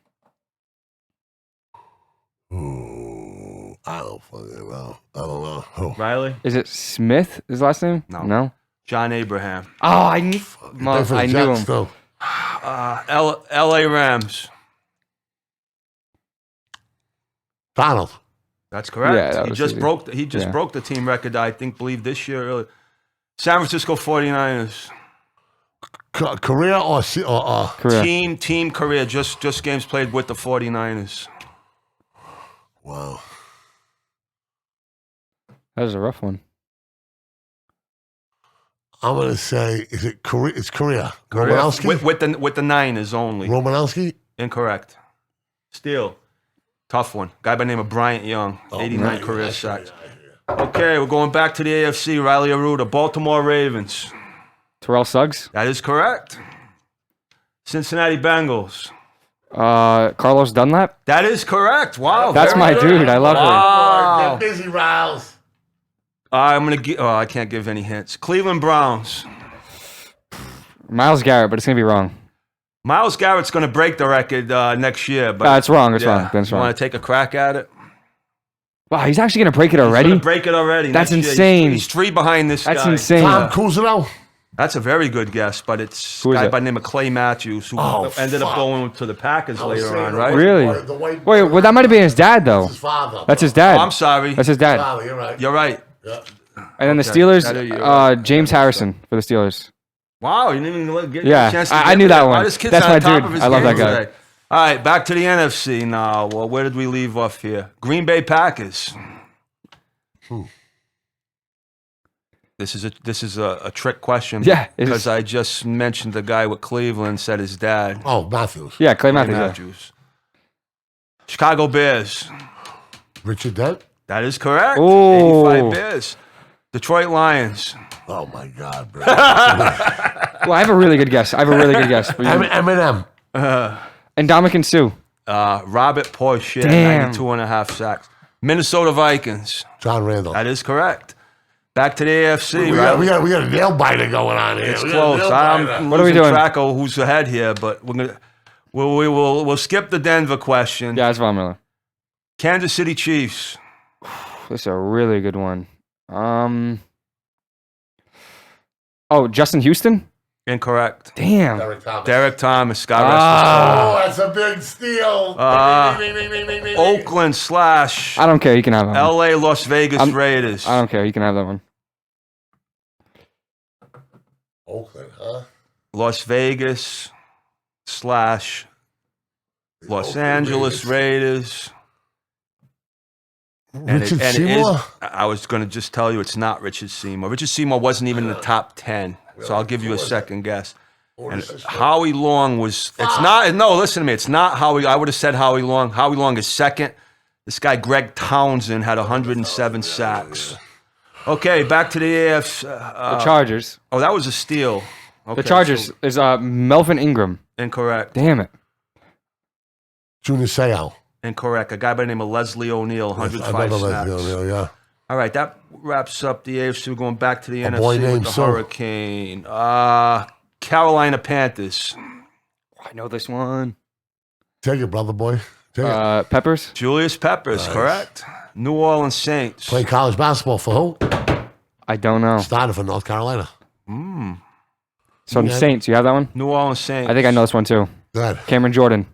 Ooh, I don't fucking know. I don't know. Oh. Riley. Is it Smith? His last name? No. No. John Abraham. Oh, I knew. Play for the I knew Jets, him. though. L.A. Rams. Donald. That's correct. Yeah, that he was just easy. broke. He just Yeah. broke the team record. I believe this year. Early. San Francisco 49ers. Career or Career. Team career. Just games played with the 49ers. wow. That was a rough one. I'm gonna say, is it Korea? It's Korea. Career. Romanowski. With the Niners only. Romanowski. Incorrect. Steele. Tough one. Guy by the name of Bryant Young. 89 career sacks. Okay, we're going back to the AFC. Riley Arruda. Baltimore Ravens. Terrell Suggs. That is correct. Cincinnati Bengals. Carlos Dunlap. That is correct. Wow. That's very my good. dude. I love him. Wow. Get busy, Riles. I'm going to give, I can't give any hints. Cleveland Browns. Myles Garrett, but it's gonna be wrong. Myles Garrett's going to break the record next year. But It's wrong. It's wrong. That's you wrong. want to take a crack at it? Wow, he's actually going to break it already? He's going to break it already. That's next year. insane. He's 3 behind this That's guy. insane. Tom Cousino? That's a very good guess, but it's a Who is guy it? by the name of Clay Matthews who ended up going to the Packers later on, right? Really? Wait, well, that might have been his dad, though. His father. That's his Oh, dad. I'm sorry. That's his dad. Father, you're right. You're right. Yeah. And then the Okay. Steelers, You're right. James Harrison for the Steelers. Wow, you didn't even get Yeah, a chance to I get knew to that Wow, one. this kid's That's on my top dude. of his I love game that guy. today. All right, back to the NFC now. Well, where did we leave off here? Green Bay Packers. This is a trick question. Yeah, it because is. I just mentioned the guy with Cleveland said his dad. Oh, Matthews. Yeah, Clay Matthews. yeah. Matthews. Chicago Bears. Richard Dent? That is correct. Ooh. 85 Bears. Detroit Lions. Oh, my God, bro. Well, I have a really good guess. For you. Eminem. And Dominican Sue. Robert Porsche, Damn. 92.5 sacks. Minnesota Vikings. John Randall. That is correct. Back to the AFC, We right? got a nail biter going on here. It's We got a close. nail I'm biter. What are we losing doing? track of who's ahead here, but we'll skip the Denver question. Yeah, that's Von Miller. Kansas City Chiefs. This is a really good one. Justin Houston? Incorrect. Damn. Derek Thomas. God Oh, that's a big steal. rest his soul. Oakland / I don't care. You can have that one. LA Las Vegas Raiders. I don't care. You can have that one. Oakland, huh? Las Vegas / Los Oakland Angeles Raiders. And Richard it Seymour? is, I was going to just tell you it's not Richard Seymour. Richard Seymour wasn't even in the top 10, so I'll give you a second guess. And Howie Long was, it's not, no, listen to me, it's not Howie, I would have said Howie Long. Howie Long is second. This guy, Greg Townsend, had 107 sacks. Okay, back to the AFC. The Chargers. Oh, that was a steal. Okay, The Chargers so is Melvin Ingram. incorrect. Damn it. Junior Seau. Incorrect. A guy by the name of Leslie O'Neal, 105 sacks. Yeah. All right, that wraps up the AFC. We're going back to the NFC boy with named the Sue. Hurricane. Carolina Panthers. I know this one. Take it, brother boy. Take it. Peppers? Julius Peppers, correct. New Orleans Saints. Play college basketball for who? I don't know. Started for North Carolina. So Yeah. Saints, you have that one? New Orleans Saints. I think I know this one too. Good. Cameron Jordan.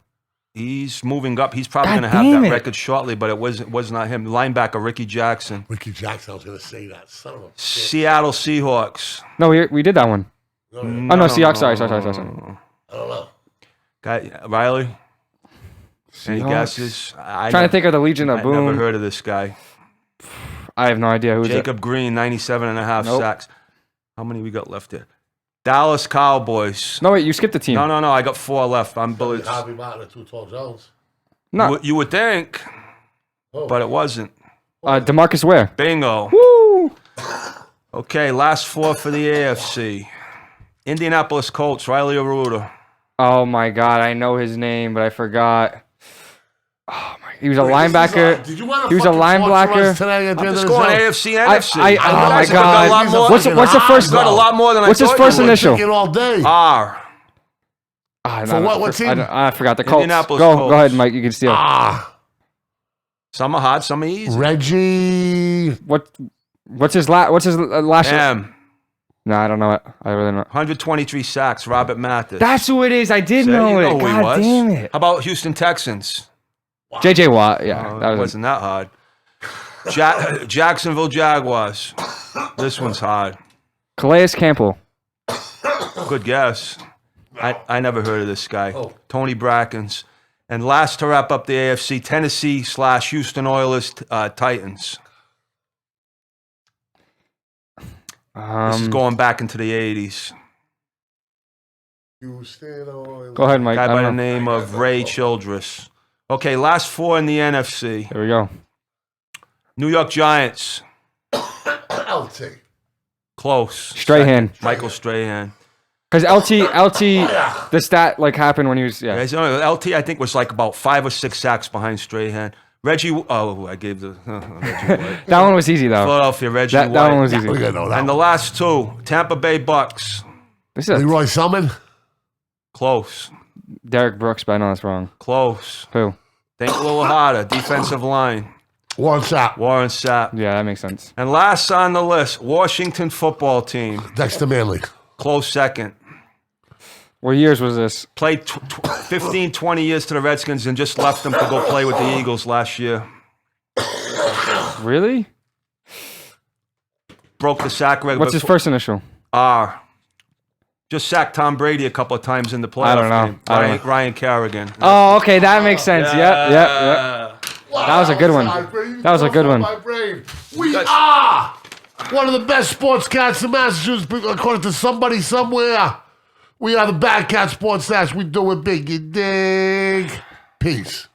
He's moving up. He's probably God going to have damn that it. record shortly, but it was not him. Linebacker Ricky Jackson. Ricky Jackson, I was going to say that. Son of a bitch. Seattle Seahawks. No, we did that one. No, Oh, no, Seahawks. Sorry. I don't know. Guy, Riley? Any Seahawks. guesses? Trying to think of the Legion of I never Boom. heard of this guy. I have no idea who's it. Jacob Green, 97.5 Nope. sacks. How many we got left here? Dallas Cowboys. No, wait, you skipped the team. No. I got 4 left. I'm bullied. Harvey Martin and 212 Jones. No. You would think, Oh. but it wasn't. DeMarcus Ware. Bingo. Woo! Okay, last 4 for the AFC. Indianapolis Colts, Riley Arruda. Oh my God, I know his name, but I forgot. Oh my, he was a Wait, linebacker. did you want to He was a linebacker. today at the I'm end just of the going show? AFC, NFC. oh my guys have got a God. lot more- What's the first? got a lot more than What's I his thought first you would. initial? Thinking all day. R. For what team? I forgot the Colts. Indianapolis Go Colts. ahead, Mike. You can steal. Some are hard, some are easy. Reggie. What's his last? M. No, I don't know it. I really don't know. 123 sacks, Robert Mathis. That's who it is. I did See, know you it. who he God was. damn it. How about Houston Texans? J.J. Watt. Yeah, Oh, that it was wasn't that hard. Jacksonville Jaguars. This one's hard. Calais Campbell. Good guess. I never heard of this guy. Oh. Tony Brackens. And last to wrap up the AFC, Tennessee / Houston Oilers Titans. This is going back into the 80s. Houston. Go ahead, Mike. Guy I by the don't know. name of Ray Childress. Okay, last 4 in the NFC. Here we go. New York Giants. LT. Close. Strahan. Michael Strahan. Because LT, the stat happened when he was Yeah, so LT, I think, was like about 5 or 6 sacks behind Strahan. Reggie, I gave the Reggie White. That one was easy though. Philadelphia, Reggie That White. one was easy. We got to know that. And the last 2, Tampa Bay Bucks. This is Leroy Selman. Close. Derek Brooks, but I know that's wrong. Close. Who? Think a little harder. Defensive line. Warren Sapp. Warren Sapp. Yeah, that makes sense. And last on the list, Washington football team. Dexter Manley. Close second. What years was this? Played 15, 20 years to the Redskins and just left them to go play with the Eagles last year. Really? Broke the sack record. What's his first initial? R. Just sacked Tom Brady a couple of times in the playoff I don't know. game. I don't know. Ryan Kerrigan. Oh, okay, that makes sense. Yep. That was a good one. That was a good one. We are one of the best sports cats in Massachusetts, according to somebody somewhere. We are the BadCatz Sports Stash. We do it big. You dig? Peace.